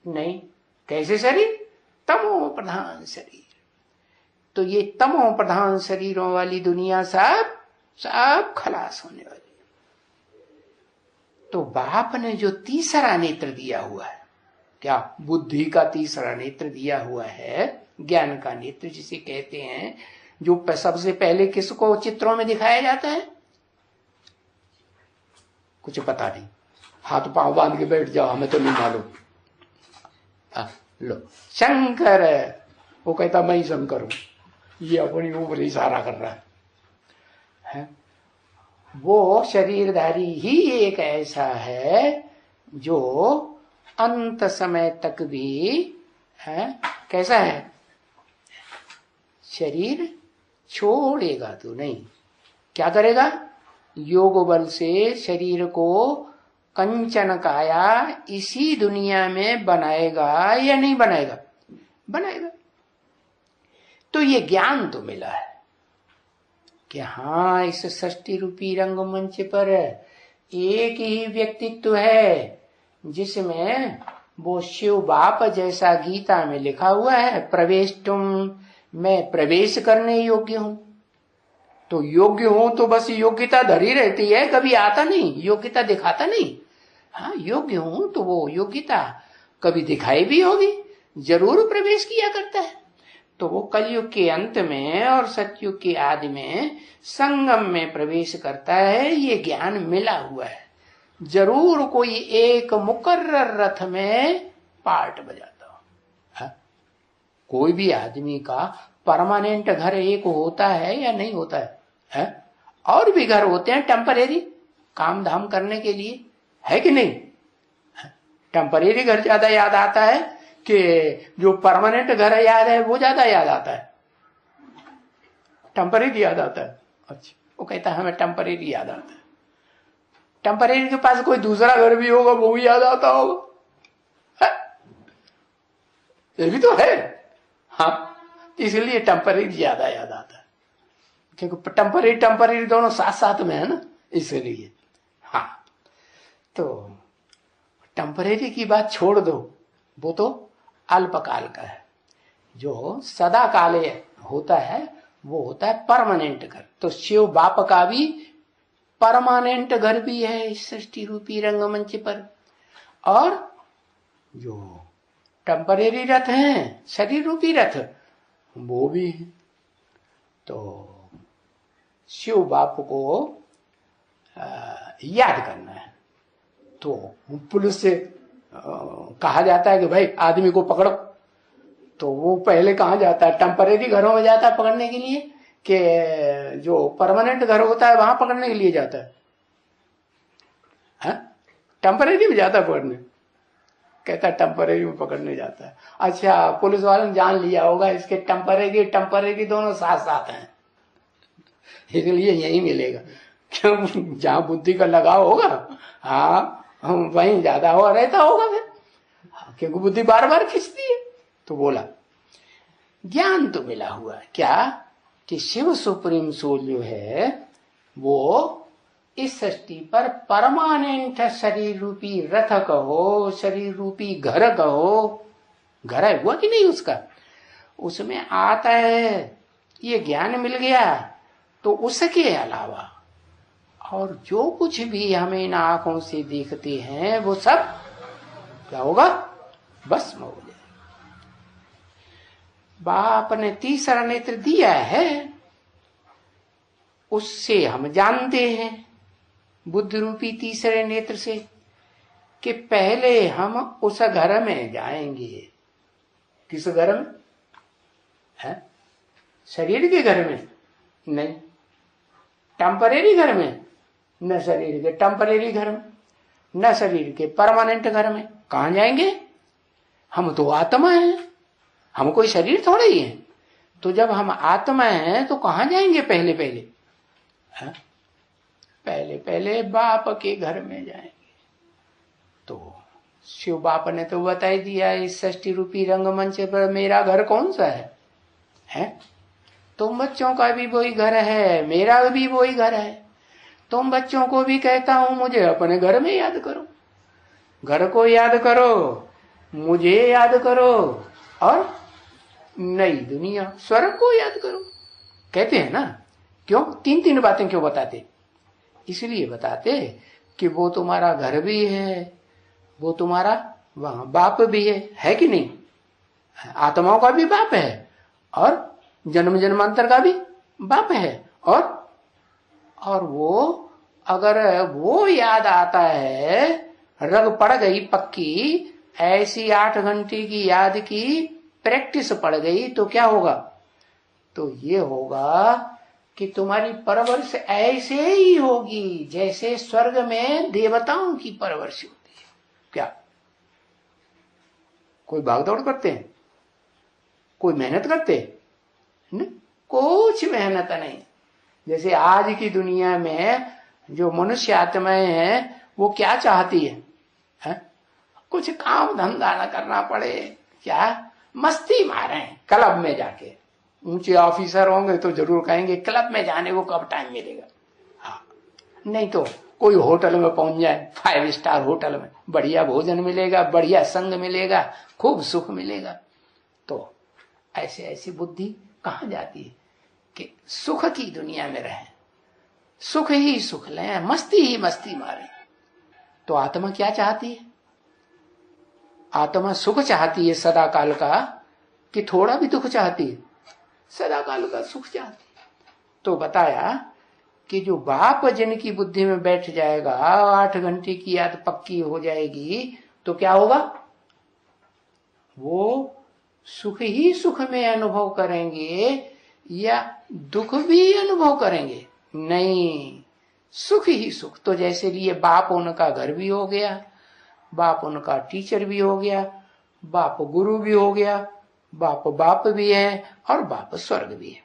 नहीं। कैसे शरीर? तमो प्रधान शरीर। तो ये तमो प्रधान शरीरों वाली दुनिया सब खलास होने वाली। तो बाप ने जो तीसरा नेत्र दिया हुआ है, क्या बुद्धि का तीसरा नेत्र दिया हुआ है, ज्ञान का नेत्र जिसे कहते हैं, जो सबसे पहले किसको चित्रों में दिखाया जाता है? कुछ पता नहीं, हाथ पांव बांध के बैठ जाओ, हमें तो नहीं मालूम। लो, शंकर। वो कहता मैं ही शंकर हूं, ये अपनी ऊपर इशारा कर रहा है। वो शरीरधारी ही एक ऐसा है जो अंत समय तक भी है कैसा है? शरीर छोड़ेगा तो नहीं। क्या करेगा? योग बल से शरीर को कंचन काया इसी दुनिया में बनाएगा या नहीं बनाएगा? बनाएगा। तो ये ज्ञान तो मिला है कि हाँ, इस सृष्टि रूपी रंगमंच पर एक ही व्यक्तित्व है जिसमें वो शिव बाप जैसा गीता में लिखा हुआ है, प्रवेश तुम, मैं प्रवेश करने योग्य हूं। तो योग्य हूं तो बस योग्यता धरी रहती है, कभी आता नहीं, योग्यता दिखाता नहीं। हाँ, योग्य हूं तो वो योग्यता कभी दिखाई भी होगी, जरूर प्रवेश किया करता है। तो वो कलयुग के अंत में और सतयुग के आदि में संगम में प्रवेश करता है। ये ज्ञान मिला हुआ है। जरूर कोई एक मुकर्रर रथ में पार्ट बजाता हो। कोई भी आदमी का परमानेंट घर एक होता है या नहीं होता है? और भी घर होते हैं टेम्परेरी, काम धाम करने के लिए, है कि नहीं? टेम्परेरी घर ज्यादा याद आता है कि जो परमानेंट घर याद है वो ज्यादा याद आता है? टेम्परेरी याद आता है। अच्छा, वो कहता है हमें टेम्परेरी याद आता है। टेम्परेरी के पास कोई दूसरा घर भी होगा, वो भी याद आता होगा, ये भी तो है। हाँ, इसलिए टेम्परेरी ज्यादा याद आता है, क्योंकि टेम्परेरी दोनों साथ साथ में है ना, इसलिए। हाँ, तो टेम्परेरी की बात छोड़ दो, वो तो अल्पकाल का है। जो सदा काले होता है वो होता है परमानेंट घर। तो शिव बाप का भी परमानेंट घर भी है इस सृष्टि रूपी रंगमंच पर, और जो टेम्परेरी रथ हैं, शरीर रूपी रथ, वो भी है। तो शिव बाप को याद करना है। तो पुलिस से कहा जाता है कि भाई आदमी को पकड़ो, तो वो पहले कहाँ जाता है? टेम्परेरी घरों में जाता है पकड़ने के लिए, कि जो परमानेंट घर होता है वहां पकड़ने के लिए जाता है? टेम्परेरी में जाता है पकड़ने, कहता है टेम्परेरी में पकड़ने जाता है। अच्छा, पुलिस वालों ने जान लिया होगा इसके टेम्परेरी दोनों साथ साथ हैं, इसलिए यही मिलेगा। क्यों? जहां बुद्धि का लगाव होगा, हाँ, वहीं ज्यादा हो रहता होगा फिर, क्योंकि बुद्धि बार बार खींचती है। तो बोला ज्ञान तो मिला हुआ है क्या कि शिव सुप्रीम सोल जो है वो इस सृष्टि पर परमानेंट शरीर रूपी रथ कहो, शरीर रूपी घर कहो, घर है हुआ कि नहीं उसका, उसमें आता है, ये ज्ञान मिल गया। तो उसके अलावा और जो कुछ भी हमें इन आंखों से देखते हैं वो सब क्या होगा? भस्म हो जाए। बाप ने तीसरा नेत्र दिया है, उससे हम जानते हैं बुद्धि रूपी तीसरे नेत्र से कि पहले हम उस घर में जाएंगे। किस घर में है? शरीर के घर में नहीं, टेम्परेरी घर में न, शरीर के टेम्परेरी घर में न, शरीर के परमानेंट घर में। कहां जाएंगे? हम तो आत्मा हैं, हम कोई शरीर थोड़े ही हैं। तो जब हम आत्मा हैं तो कहां जाएंगे? पहले पहले है? पहले पहले बाप के घर में जाएंगे। तो शिव बाप ने तो बता ही दिया इस षष्टि रूपी रंगमंच पर मेरा घर कौन सा है? तुम बच्चों का भी वही घर है, मेरा भी वही घर है। तुम बच्चों को भी कहता हूं मुझे अपने घर में याद करो, घर को याद करो, मुझे याद करो, और नई दुनिया स्वर्ग को याद करो। कहते हैं ना, क्यों तीन तीन बातें क्यों बताते? इसलिए बताते कि वो तुम्हारा घर भी है, वो तुम्हारा वहां बाप भी है कि नहीं? आत्माओं का भी बाप है और जन्म जन्मांतर का भी बाप है। और वो अगर वो याद आता है, रग पड़ गई पक्की, ऐसी 8 घंटे की याद की प्रैक्टिस पड़ गई, तो क्या होगा? तो ये होगा कि तुम्हारी परवरिश ऐसे ही होगी जैसे स्वर्ग में देवताओं की परवरिश होती है। क्या कोई भागदौड़ करते हैं? कोई मेहनत करते हैं? नहीं, कुछ मेहनत नहीं। जैसे आज की दुनिया में जो मनुष्य आत्माएं हैं वो क्या चाहती है? कुछ काम धंधा न करना पड़े, क्या मस्ती मारे क्लब में जाके। ऊंचे ऑफिसर होंगे तो जरूर कहेंगे क्लब में जाने को कब टाइम मिलेगा। हाँ, नहीं तो कोई होटल में पहुंच जाए, 5 स्टार होटल में, बढ़िया भोजन मिलेगा, बढ़िया संग मिलेगा, खूब सुख मिलेगा। तो ऐसे ऐसी बुद्धि कहां जाती है कि सुख की दुनिया में रहे, सुख ही सुख लें, मस्ती ही मस्ती मारे। तो आत्मा क्या चाहती है? आत्मा सुख चाहती है सदा काल का, कि थोड़ा भी दुख चाहती है? सदा काल का सुख चाहती है। तो बताया कि जो बाप जिनकी बुद्धि में बैठ जाएगा, 8 घंटे की याद पक्की हो जाएगी, तो क्या होगा? वो सुख ही सुख में अनुभव करेंगे या दुख भी अनुभव करेंगे? नहीं, सुख ही सुख। तो जैसे लिए बाप उनका घर भी हो गया, बाप उनका टीचर भी हो गया, बाप गुरु भी हो गया, बाप बाप भी है और बाप स्वर्ग भी है।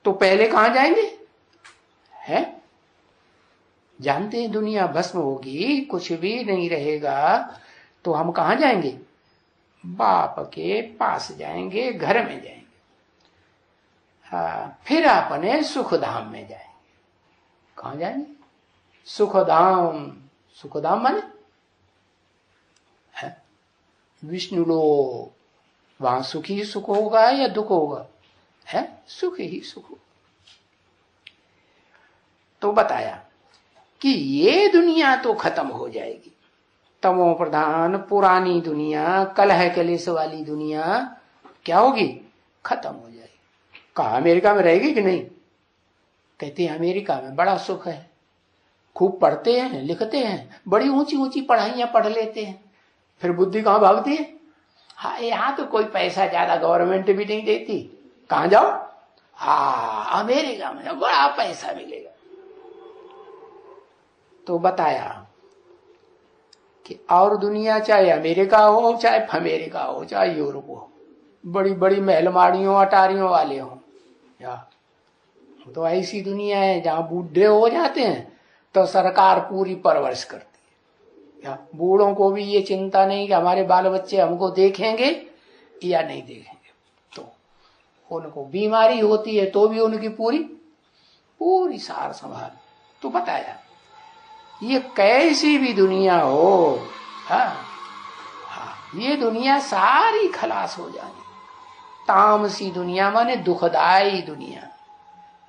तो पहले कहां जाएंगे? है जानते हैं दुनिया भस्म होगी, कुछ भी नहीं रहेगा, तो हम कहां जाएंगे? बाप के पास जाएंगे, घर में जाएंगे। हाँ, फिर अपने सुखधाम में जाएंगे। कहां जाएंगे? सुखधाम। सुखधाम माने विष्णु लोक। वहां सुख ही सुख होगा या दुख होगा? है सुख ही सुख होगा। तो बताया कि ये दुनिया तो खत्म हो जाएगी, तमो प्रधान पुरानी दुनिया, कलह कलेश वाली दुनिया क्या होगी? खत्म हो जाएगी। कहा अमेरिका में रहेगी कि नहीं? कहते हैं अमेरिका में बड़ा सुख है, खूब पढ़ते हैं, लिखते हैं, बड़ी ऊंची ऊंची पढ़ाइयां पढ़ लेते हैं, फिर बुद्धि कहां भागती है? हाँ, यहाँ तो कोई पैसा ज्यादा गवर्नमेंट भी नहीं देती, कहां जाओ? अमेरिका में बड़ा पैसा मिलेगा। तो बताया कि और दुनिया चाहे अमेरिका हो, चाहे अमेरिका हो, चाहे यूरोप हो, बड़ी बड़ी महलमाड़ियों अटारियों वाले हो, तो ऐसी दुनिया है जहां बूढ़े हो जाते हैं तो सरकार पूरी परवरिश करती है। बूढ़ों को भी ये चिंता नहीं कि हमारे बाल बच्चे हमको देखेंगे या नहीं देखेंगे। तो उनको बीमारी होती है तो भी उनकी पूरी सार संभाल। तो बताया ये कैसी भी दुनिया हो, ये दुनिया सारी खलास हो जाए। तामसी दुनिया माने दुखदाई दुनिया।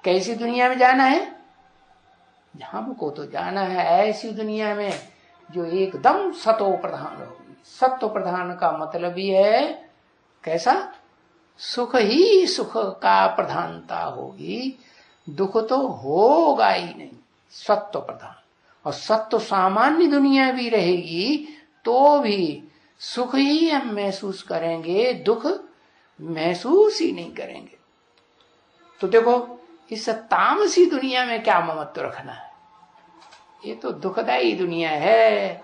कैसी दुनिया में जाना है? हमको तो जाना है ऐसी दुनिया में जो एकदम सतो प्रधान होगी, सत्व प्रधान का मतलब ही है कैसा, सुख ही सुख का प्रधानता होगी, दुख तो होगा ही नहीं, सत्व प्रधान। और सत्व सामान्य दुनिया भी रहेगी तो भी सुख ही हम महसूस करेंगे, दुख महसूस ही नहीं करेंगे। तो देखो इस तामसी दुनिया में क्या ममत्व रखना है, ये तो दुखदाई दुनिया है,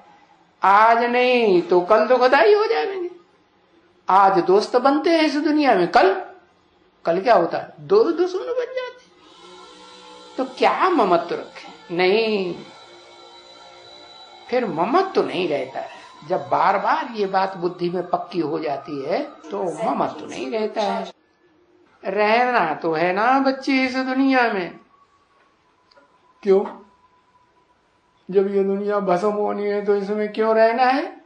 आज नहीं तो कल दुखदाई हो जाएंगे। आज दोस्त बनते हैं इस दुनिया में, कल क्या होता है, दो दुश्मन बन जाते। तो क्या ममत्व रखें, नहीं, फिर ममत्व नहीं रहता है। जब बार बार ये बात बुद्धि में पक्की हो जाती है तो ममत्व नहीं रहता है। रहना तो है ना बच्चे इस दुनिया में, क्यों, जब ये दुनिया भस्म होनी है तो इसमें क्यों रहना है?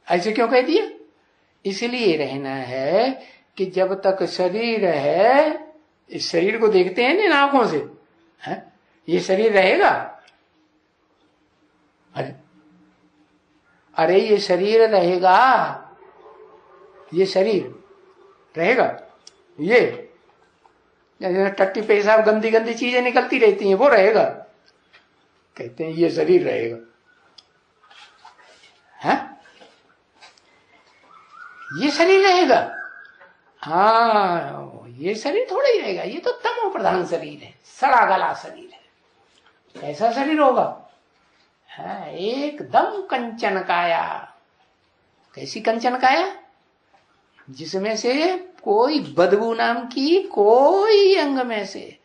ऐसे क्यों कह दिया? इसलिए रहना है कि जब तक शरीर है, इस शरीर को देखते हैं ना आंखों से, है? ये शरीर रहेगा? अरे ये शरीर रहेगा, ये शरीर रहेगा, ये टट्टी पेशाब गंदी गंदी चीजें निकलती रहती हैं, वो रहेगा? कहते हैं ये शरीर रहेगा, है? ये शरीर रहेगा? हाँ, ये शरीर थोड़ा ही रहेगा, ये तो तमो प्रधान शरीर है, सड़ा गला शरीर है। कैसा शरीर होगा? है एकदम कंचन काया। कैसी कंचन काया? जिसमें से कोई बदबू नाम की कोई अंग में से,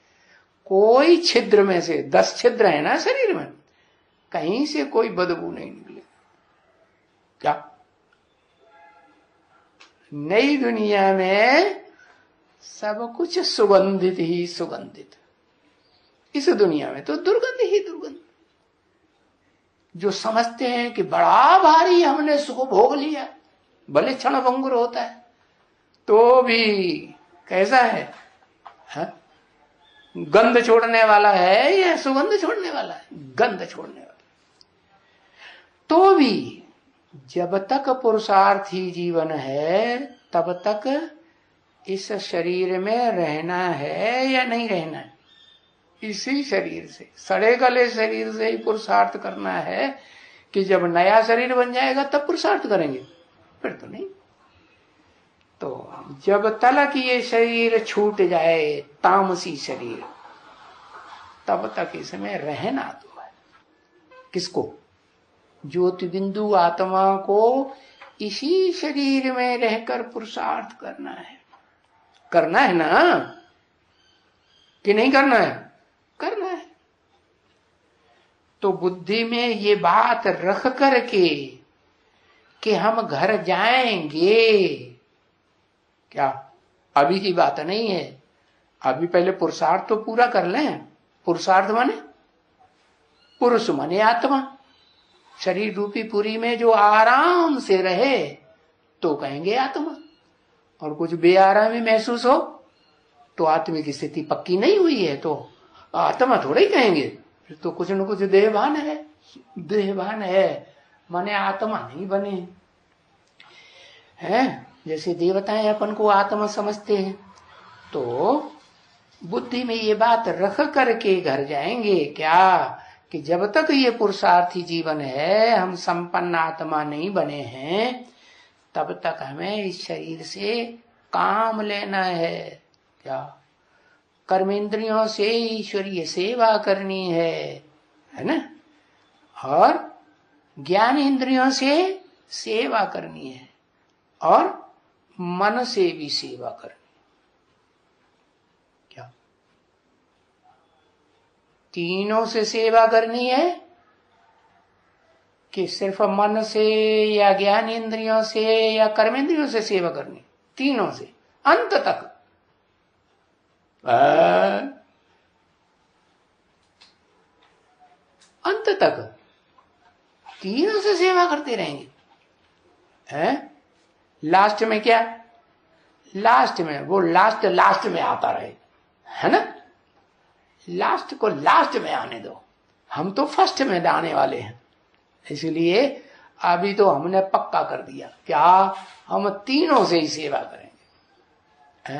कोई छिद्र में से, 10 छिद्र है ना शरीर में, कहीं से कोई बदबू नहीं निकले। क्या नई दुनिया में सब कुछ सुगंधित ही सुगंधित, इस दुनिया में तो दुर्गंध ही दुर्गंध। जो समझते हैं कि बड़ा भारी हमने सुख भोग लिया, भले क्षण भंगुर होता है तो भी कैसा है, हा? गंध छोड़ने वाला है या सुगंध छोड़ने वाला है? गंध छोड़ने वाला। तो भी जब तक पुरुषार्थी जीवन है तब तक इस शरीर में रहना है या नहीं रहना है? इसी शरीर से, सड़े गले शरीर से ही पुरुषार्थ करना है कि जब नया शरीर बन जाएगा तब पुरुषार्थ करेंगे, फिर तो नहीं। तो जब तक ये शरीर छूट जाए, तामसी शरीर, तब तक इसमें रहना तो है। किसको? ज्योति बिंदु आत्मा को इसी शरीर में रहकर पुरुषार्थ करना है। करना है ना कि नहीं करना है? करना है। तो बुद्धि में ये बात रख करके कि हम घर जाएंगे, क्या अभी की बात नहीं है, अभी पहले पुरुषार्थ तो पूरा कर लें। पुरुषार्थ माने, पुरुष माने आत्मा, शरीर रूपी पुरी में जो आराम से रहे तो कहेंगे आत्मा, और कुछ बेआरामी महसूस हो तो आत्मा की स्थिति पक्की नहीं हुई है तो आत्मा थोड़ा ही कहेंगे, फिर तो कुछ न कुछ देहभान है। देहभान है माने आत्मा नहीं बने हैं। जैसे देवताएं अपन को आत्मा समझते हैं, तो बुद्धि में ये बात रख करके घर जाएंगे क्या कि जब तक ये पुरुषार्थी जीवन है, हम संपन्न आत्मा नहीं बने हैं, तब तक हमें इस शरीर से काम लेना है। क्या? कर्मेंद्रियों से ईश्वरीय सेवा करनी है ना, और ज्ञान इंद्रियों से सेवा करनी है, और मन से भी सेवा करनी। क्या? तीनों से सेवा करनी है कि सिर्फ मन से या ज्ञान इंद्रियों से या कर्मेंद्रियों से सेवा करनी? तीनों से, अंत तक। अंत तक तीनों से सेवा करते रहेंगे। हैं? लास्ट में क्या? लास्ट में वो लास्ट में आता रहे, है ना। लास्ट को लास्ट में आने दो, हम तो फर्स्ट में आने वाले हैं। इसलिए अभी तो हमने पक्का कर दिया क्या हम तीनों से ही सेवा करेंगे।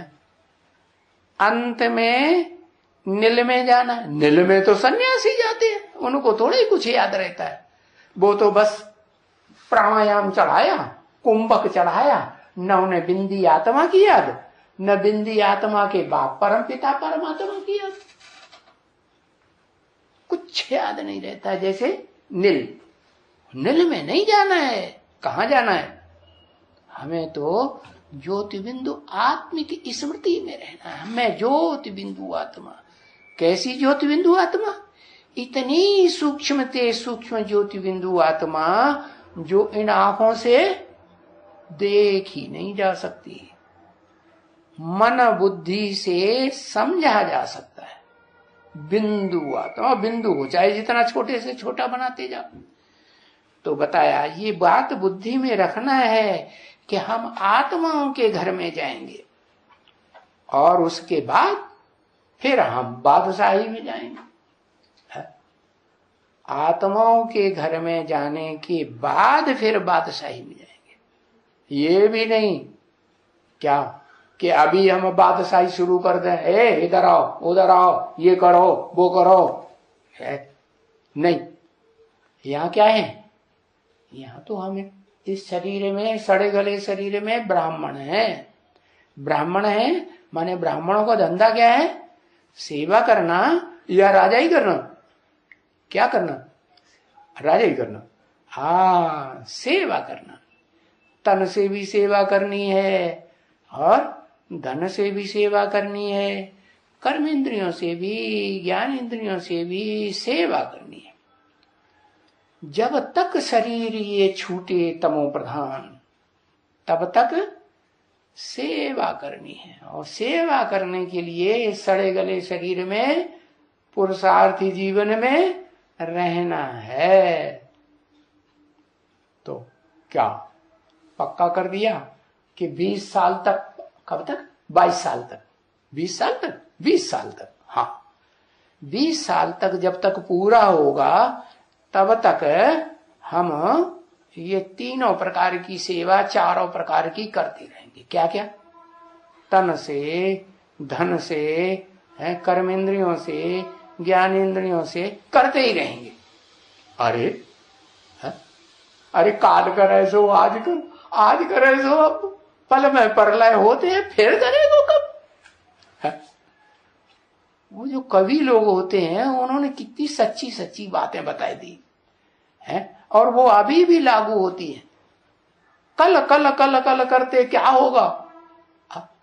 अंत में नील में जाना, नील में तो सन्यासी जाते हैं, उनको थोड़ा ही कुछ याद रहता है। वो तो बस प्राणायाम चढ़ाया, कुंभक चढ़ाया, न उन्हें बिंदी आत्मा की याद, न बिंदी आत्मा के बाप परम पिता परमात्मा की याद, कुछ याद नहीं रहता। जैसे नील, नील में नहीं जाना है। कहां जाना है? हमें तो ज्योति बिंदु आत्मिक स्मृति में रहना है। मैं ज्योति बिंदु आत्मा। कैसी ज्योति बिंदु आत्मा? इतनी सूक्ष्म ते सूक्ष्म ज्योति बिंदु आत्मा जो इन आंखों से देख ही नहीं जा सकती, मन बुद्धि से समझा जा सकता है। बिंदु आत्मा, बिंदु हो चाहे जितना छोटे से छोटा बनाते जाओ। तो बताया ये बात बुद्धि में रखना है कि हम आत्माओं के घर में जाएंगे और उसके बाद फिर हम बादशाही में जाएंगे। आत्माओं के घर में जाने के बाद फिर बादशाही में जाएंगे। ये भी नहीं क्या कि अभी हम बादशाही शुरू कर दें, इधर आओ उधर आओ, ये करो वो करो, नहीं। यहाँ क्या है? यहाँ तो हम इस शरीर में, सड़े गले शरीर में ब्राह्मण है। ब्राह्मण है माने ब्राह्मणों का धंधा क्या है? सेवा करना या राजा ही करना? क्या करना? राजा ही करना। हाँ, सेवा करना। तन से भी सेवा करनी है और धन से भी सेवा करनी है, कर्म इंद्रियों से भी, ज्ञान इंद्रियों से भी सेवा करनी है। जब तक शरीर ये छूटे तमो प्रधान, तब तक सेवा करनी है। और सेवा करने के लिए सड़े गले शरीर में पुरुषार्थी जीवन में रहना है। तो क्या पक्का कर दिया कि 20 साल तक, कब तक? 22 साल तक, 20 साल तक, 20 साल तक, हाँ 20 साल तक जब तक पूरा होगा तब तक हम ये तीनों प्रकार की सेवा, चारों प्रकार की करते रहेंगे। क्या क्या? तन से, धन से, कर्मेंद्रियों से, ज्ञान इंद्रियों से करते ही रहेंगे। अरे अरे काल करे सो आज कर, आज करे सो अब, पल में परलय होते हैं, फिर करेगो कब? वो जो कवि लोग होते हैं उन्होंने कितनी सच्ची सच्ची बातें बताई दी हैं, और वो अभी भी लागू होती है। कल कल कल कल करते क्या होगा?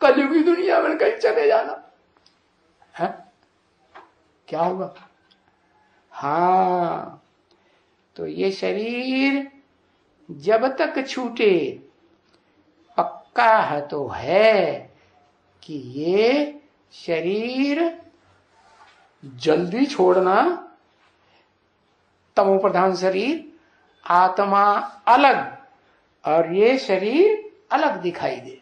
कलयुगी दुनिया में कहीं चले जाना है, क्या होगा? हाँ, तो ये शरीर जब तक छूटे, पक्का है तो है कि ये शरीर जल्दी छोड़ना। तमो प्रधान शरीर, आत्मा अलग और ये शरीर अलग दिखाई दे,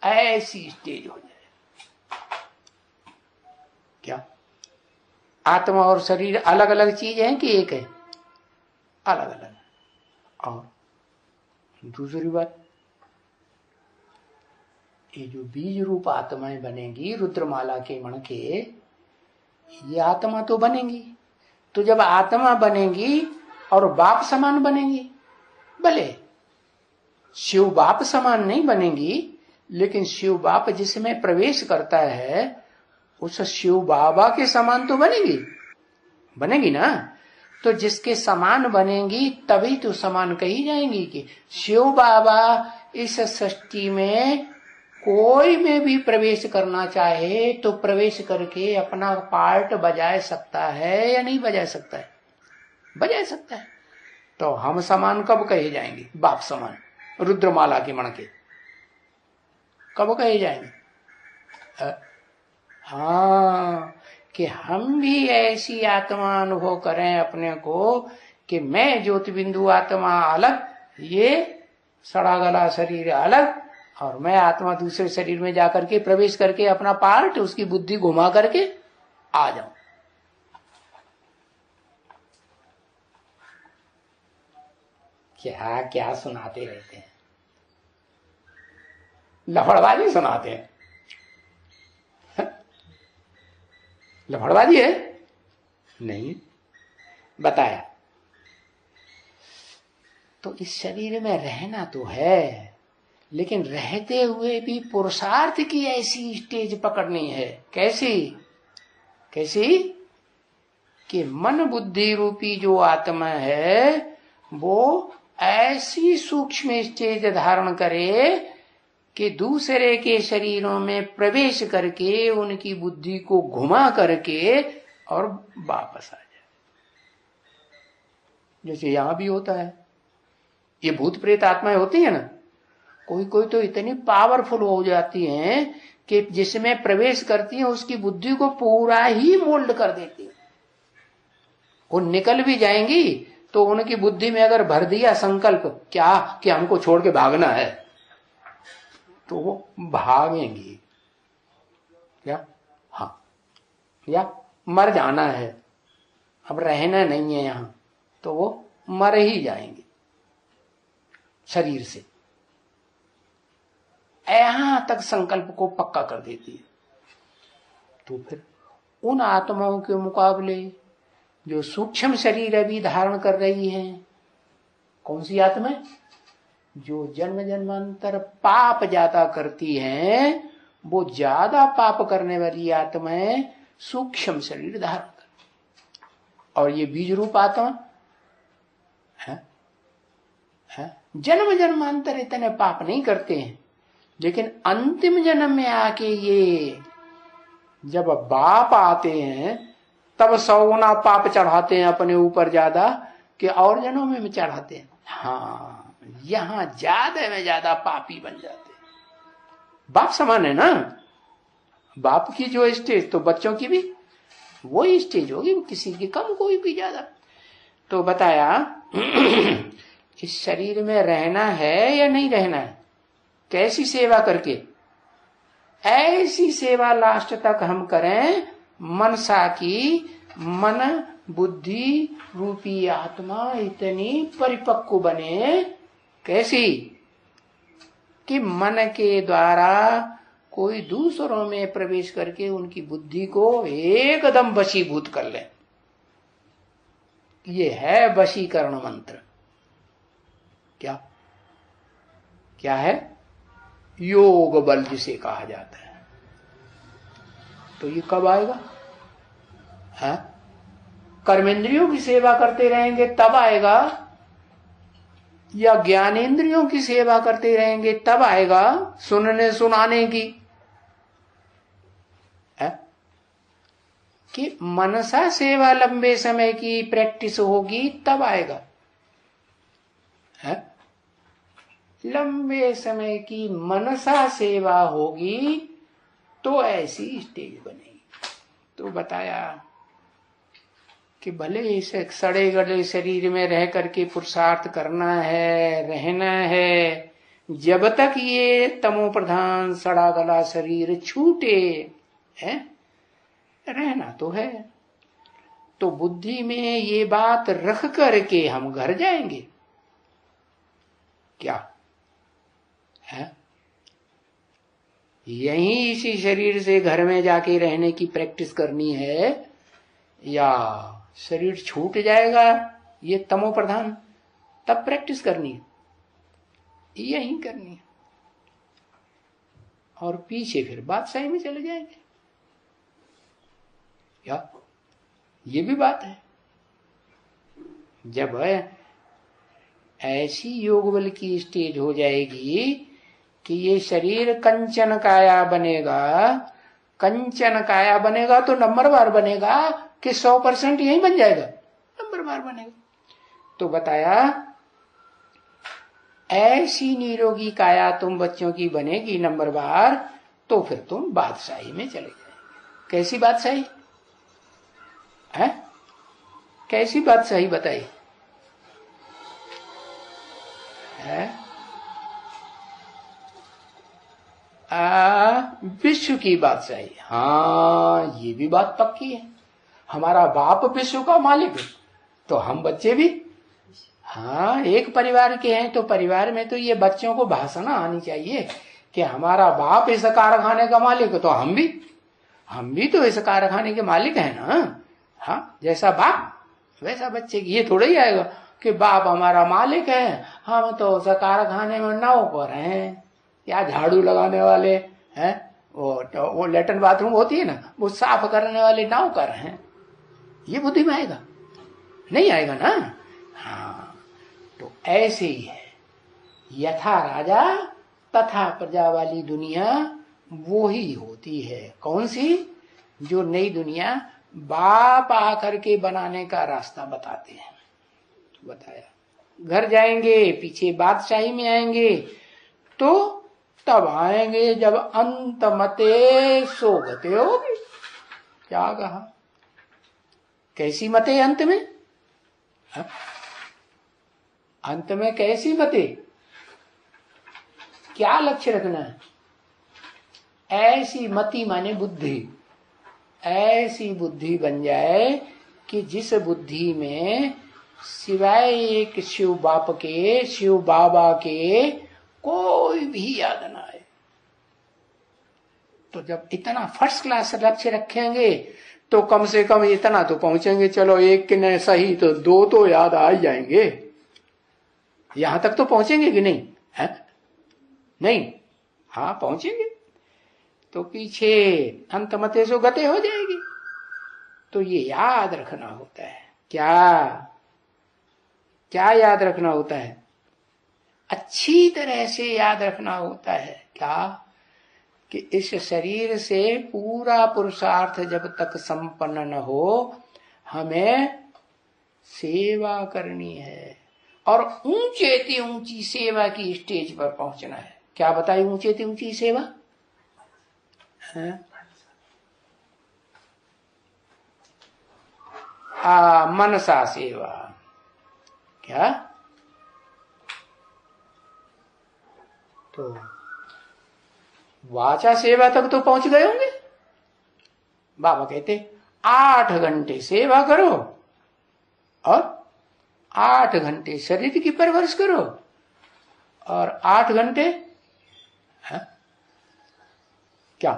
ऐसी स्टेज हो जाए। क्या आत्मा और शरीर अलग अलग चीज है कि एक है? अलग अलग। और दूसरी बात, ये जो बीज रूप आत्माएं बनेंगी रुद्रमाला के मण के, ये आत्मा तो बनेंगी। तो जब आत्मा बनेंगी और बाप समान बनेंगी, भले शिव बाप समान नहीं बनेंगी, लेकिन शिव बाप जिसमें प्रवेश करता है उस शिव बाबा के समान तो बनेगी, बनेगी ना। तो जिसके समान बनेंगी तभी तो समान कही जाएंगी कि शिव बाबा इस सृष्टि में कोई में भी प्रवेश करना चाहे तो प्रवेश करके अपना पार्ट बजा सकता है या नहीं बजा सकता है? बजा सकता है। तो हम समान कब कहे जाएंगे? बाप समान रुद्रमाला के मण के कब कहे जाएंगे? हाँ, कि हम भी ऐसी आत्मा अनुभव करें अपने को कि मैं ज्योति बिंदु आत्मा अलग, ये सड़ा गला शरीर अलग, और मैं आत्मा दूसरे शरीर में जाकर के प्रवेश करके अपना पार्ट, उसकी बुद्धि घुमा करके आ जाऊं। क्या क्या सुनाते रहते हैं, लफड़बाजी सुनाते हैं। लफड़बाजी है नहीं, बताया। तो इस शरीर में रहना तो है, लेकिन रहते हुए भी पुरुषार्थ की ऐसी स्टेज पकड़नी है। कैसी कैसी कि मन बुद्धि रूपी जो आत्मा है वो ऐसी सूक्ष्म स्टेज धारण करे कि दूसरे के शरीरों में प्रवेश करके उनकी बुद्धि को घुमा करके और वापस आ जाए। जैसे यहां भी होता है, ये भूत प्रेत आत्माएं होती है ना, कोई कोई तो इतनी पावरफुल हो जाती हैं कि जिसमें प्रवेश करती हैं उसकी बुद्धि को पूरा ही मोल्ड कर देती है। वो निकल भी जाएंगी तो उनकी बुद्धि में अगर भर दिया संकल्प क्या कि हमको छोड़ के भागना है, तो वो भागेंगी क्या, हाँ, या मर जाना है, अब रहना नहीं है यहां, तो वो मर ही जाएंगे शरीर से। यहां तक संकल्प को पक्का कर देती है। तो फिर उन आत्माओं के मुकाबले जो सूक्ष्म शरीर अभी धारण कर रही हैं, कौन सी आत्मा, जो जन्म जन्मांतर पाप ज्यादा करती हैं, वो ज्यादा पाप करने वाली आत्माएं सूक्ष्म शरीर धारण कर। और ये बीज रूप आत्मा है, जन्म जन्मांतर इतने पाप नहीं करते हैं, लेकिन अंतिम जन्म में आके ये जब बाप आते हैं तब 100 गुना पाप चढ़ाते हैं अपने ऊपर ज्यादा कि और जन्मों में चढ़ाते हैं। हाँ, यहां ज्यादा में ज्यादा पापी बन जाते हैं। बाप समान है ना, बाप की जो स्टेज तो बच्चों की भी वही स्टेज होगी, किसी की कम कोई भी ज्यादा। तो बताया इस शरीर में रहना है या नहीं रहना है, कैसी सेवा करके, ऐसी सेवा लास्ट तक हम करें मनसा की, मन बुद्धि रूपी आत्मा इतनी परिपक्व बने, कैसी कि मन के द्वारा कोई दूसरों में प्रवेश करके उनकी बुद्धि को एकदम वशीभूत कर ले। ये है वशीकरण मंत्र। क्या क्या है, योग बल जिसे कहा जाता है। तो ये कब आएगा, है? कर्मेंद्रियों की सेवा करते रहेंगे तब आएगा, या ज्ञानेंद्रियों की सेवा करते रहेंगे तब आएगा, सुनने सुनाने की, है? कि मनसा सेवा लंबे समय की प्रैक्टिस होगी तब आएगा, है? लंबे समय की मनसा सेवा होगी तो ऐसी स्टेज बनेगी। तो बताया कि भले इस सड़े गड़े शरीर में रह करके पुरुषार्थ करना है, रहना है, जब तक ये तमो प्रधान सड़ा गला शरीर छूटे, है, रहना तो है। तो बुद्धि में ये बात रख करके हम घर जाएंगे क्या, है? यहीं इसी शरीर से घर में जाके रहने की प्रैक्टिस करनी है, या शरीर छूट जाएगा ये तमो प्रधान तब प्रैक्टिस करनी है, यहीं करनी है। और पीछे फिर बादशाही में चले जाएंगे क्या, ये भी बात है। जब ऐसी योग बल की स्टेज हो जाएगी कि ये शरीर कंचन काया बनेगा, कंचन काया बनेगा तो नंबरवार बनेगा कि 100% यही बन जाएगा, नंबरवार बनेगा। तो बताया ऐसी निरोगी काया तुम बच्चों की बनेगी नंबरवार, तो फिर तुम बादशाही में चले जाएंगे। कैसी बादशाही है, कैसी बादशाही बताइए, है? विश्व की बादशाही। हाँ, ये भी बात पक्की है। हमारा बाप विश्व का मालिक है तो हम बच्चे भी, हाँ, एक परिवार के हैं तो परिवार में तो ये बच्चों को भाषण आनी चाहिए कि हमारा बाप इस कारखाने का मालिक, तो हम भी तो इस कारखाने के मालिक हैं ना। हाँ, जैसा बाप वैसा बच्चे की। ये थोड़ा ही आएगा कि बाप हमारा मालिक है, हम तो उस कारखाने में नौकर हैं, या झाड़ू लगाने वाले हैं, वो लेटरिन बाथरूम होती है ना, वो साफ करने वाले नौकर हैं। ये बुद्धि में आएगा? नहीं आएगा ना। हाँ, तो ऐसे ही है, यथा राजा तथा प्रजा वाली दुनिया वो ही होती है। कौन सी? जो नई दुनिया बाप आकर के बनाने का रास्ता बताते हैं। बताया, घर जाएंगे, पीछे बादशाही में आएंगे, तो तब आएंगे जब अंत मते सोगते होगी। क्या कहा? कैसी मते अंत में? हा? अंत में कैसी मते? क्या लक्ष्य रखना है? ऐसी मति माने बुद्धि, ऐसी बुद्धि बन जाए कि जिस बुद्धि में सिवाय एक शिव बाप के, शिव बाबा के कोई भी याद ना आए। तो जब इतना फर्स्ट क्लास लक्ष्य रखेंगे तो कम से कम इतना तो पहुंचेंगे, चलो एक के नहीं सही तो दो तो याद आ ही जाएंगे। यहां तक तो पहुंचेंगे कि नहीं है? नहीं, हाँ पहुंचेंगे। तो पीछे अंत मते सो गते हो जाएगी। तो ये याद रखना होता है। क्या क्या याद रखना होता है? अच्छी तरह से याद रखना होता है। क्या? कि इस शरीर से पूरा पुरुषार्थ जब तक संपन्न न हो, हमें सेवा करनी है और ऊंचे ऊंची सेवा की स्टेज पर पहुंचना है। क्या बताई ऊंचे ऊंची सेवा? मनसा सेवा। क्या? तो वाचा सेवा तक तो पहुंच गए होंगे। बाबा कहते 8 घंटे सेवा करो और 8 घंटे शरीर की परवरिश करो और 8 घंटे क्या?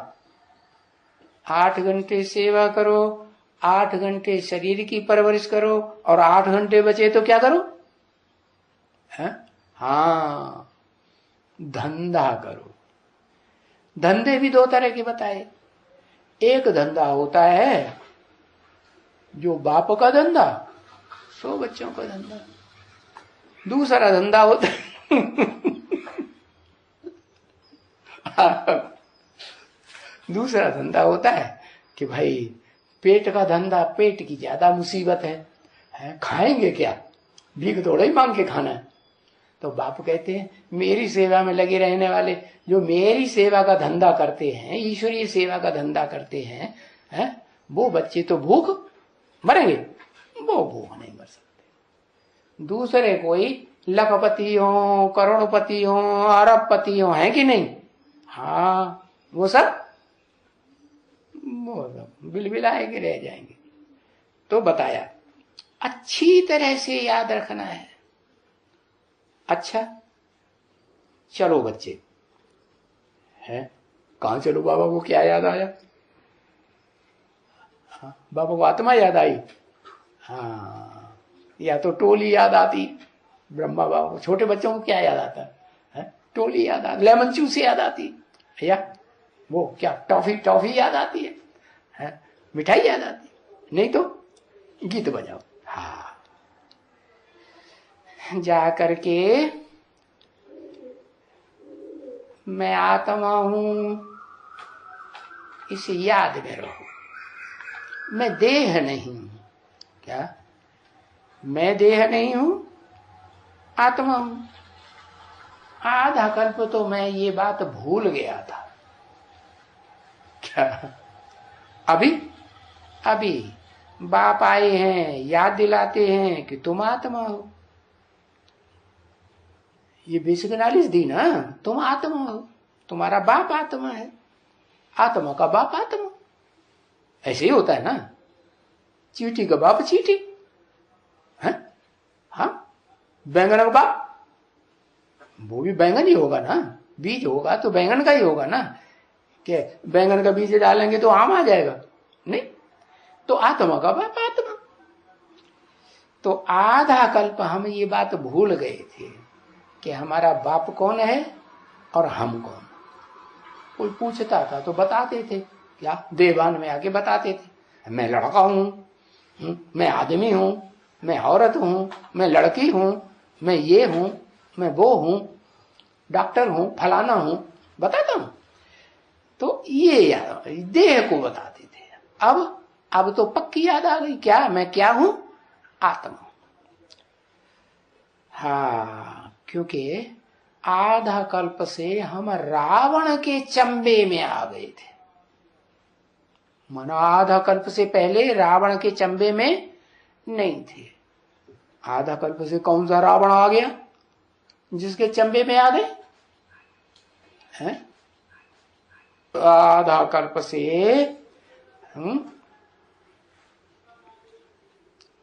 8 घंटे सेवा करो, 8 घंटे शरीर की परवरिश करो और 8 घंटे बचे तो क्या करो? हाँ, धंधा करो। धंधे भी 2 तरह के बताए। एक धंधा होता है जो बाप का धंधा, 100 बच्चों का धंधा। दूसरा धंधा होता है दूसरा धंधा होता है कि भाई पेट का धंधा, पेट की ज्यादा मुसीबत है, खाएंगे क्या, भीख थोड़ा ही मांग के खाना है। तो बाप कहते हैं मेरी सेवा में लगे रहने वाले, जो मेरी सेवा का धंधा करते हैं, ईश्वरीय सेवा का धंधा करते हैं, वो बच्चे तो भूख मरेंगे, वो भूख नहीं मर सकते। दूसरे कोई लखपति हो, करोड़पति हो, अरबपति हो, है कि नहीं? हाँ, वो सब बिलबिलाए के रह जाएंगे। तो बताया अच्छी तरह से याद रखना है। अच्छा, चलो बच्चे, है कहां चलो? बाबा को क्या याद आया? हाँ, बाबा को आत्मा याद आई। हाँ, या तो टोली याद आती ब्रह्मा बाबा को। छोटे बच्चों को क्या याद आता है? टोली याद आती, लेमन जूस याद आती, या वो क्या टॉफी याद आती है, मिठाई याद आती, नहीं तो गीत बजाओ। हाँ, जा करके मैं आत्मा हूं इसे याद में रहो। मैं देह नहीं हूं। क्या? मैं देह नहीं हूं, आत्मा हूं। आधा कल्प तो मैं ये बात भूल गया था। क्या? अभी बाप आए हैं, याद दिलाते हैं कि तुम आत्मा हो। ये बेसिक नॉलेज दी ना, तुम आत्मा हो, तुम्हारा बाप आत्मा है, आत्मा का बाप आत्मा। ऐसे ही होता है ना, चींटी का बाप चींटी है। हाँ, बैंगन का बाप, वो भी बैंगन ही होगा ना, बीज होगा तो बैंगन का ही होगा ना। कि बैंगन का बीज डालेंगे तो आम आ जाएगा? नहीं। तो आत्मा का बाप आत्मा। तो आधा कल्प हम ये बात भूल गए थे कि हमारा बाप कौन है और हम कौन। कोई पूछता था तो बताते थे, क्या देवान में आके बताते थे, मैं लड़का हूं, मैं आदमी हूं, मैं औरत हूं, मैं लड़की हूं, मैं ये हूं, मैं वो हूं, डॉक्टर हूं, फलाना हूं, बताता हूं। तो ये देह को बताते थे। अब तो पक्की याद आ गई, क्या मैं क्या हूं? आत्मा। हाँ, क्योंकि आधा कल्प से हम रावण के चंबे में आ गए थे। मानो आधा कल्प से पहले रावण के चंबे में नहीं थे। आधा कल्प से कौन सा रावण आ गया जिसके चंबे में आ गए हैं? आधा कल्प से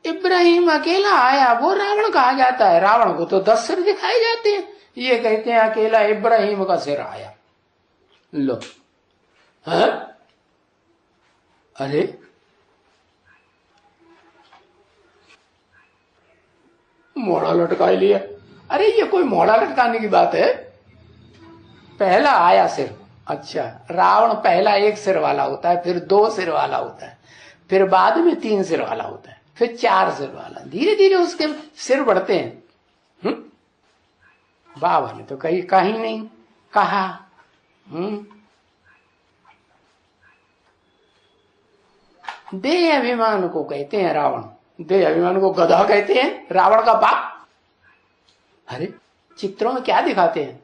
इब्राहिम अकेला आया, वो रावण कहा जाता है। रावण को तो 10 सिर दिखाए जाते हैं, ये कहते हैं अकेला इब्राहिम का सिर आया। लो, हाँ? अरे मोड़ा लटका लिया। अरे ये कोई मोड़ा लटकाने की बात है? पहला आया सिर। अच्छा, रावण पहला 1 सिर वाला होता है, फिर 2 सिर वाला होता है, फिर बाद में 3 सिर वाला होता है, फिर 4 सिर वाला। धीरे धीरे उसके सिर बढ़ते हैं। बाबा ने तो कहीं नहीं कहा। देह अभिमान को कहते हैं रावण। देह अभिमान को गधा कहते हैं, रावण का बाप। अरे चित्रों में क्या दिखाते हैं?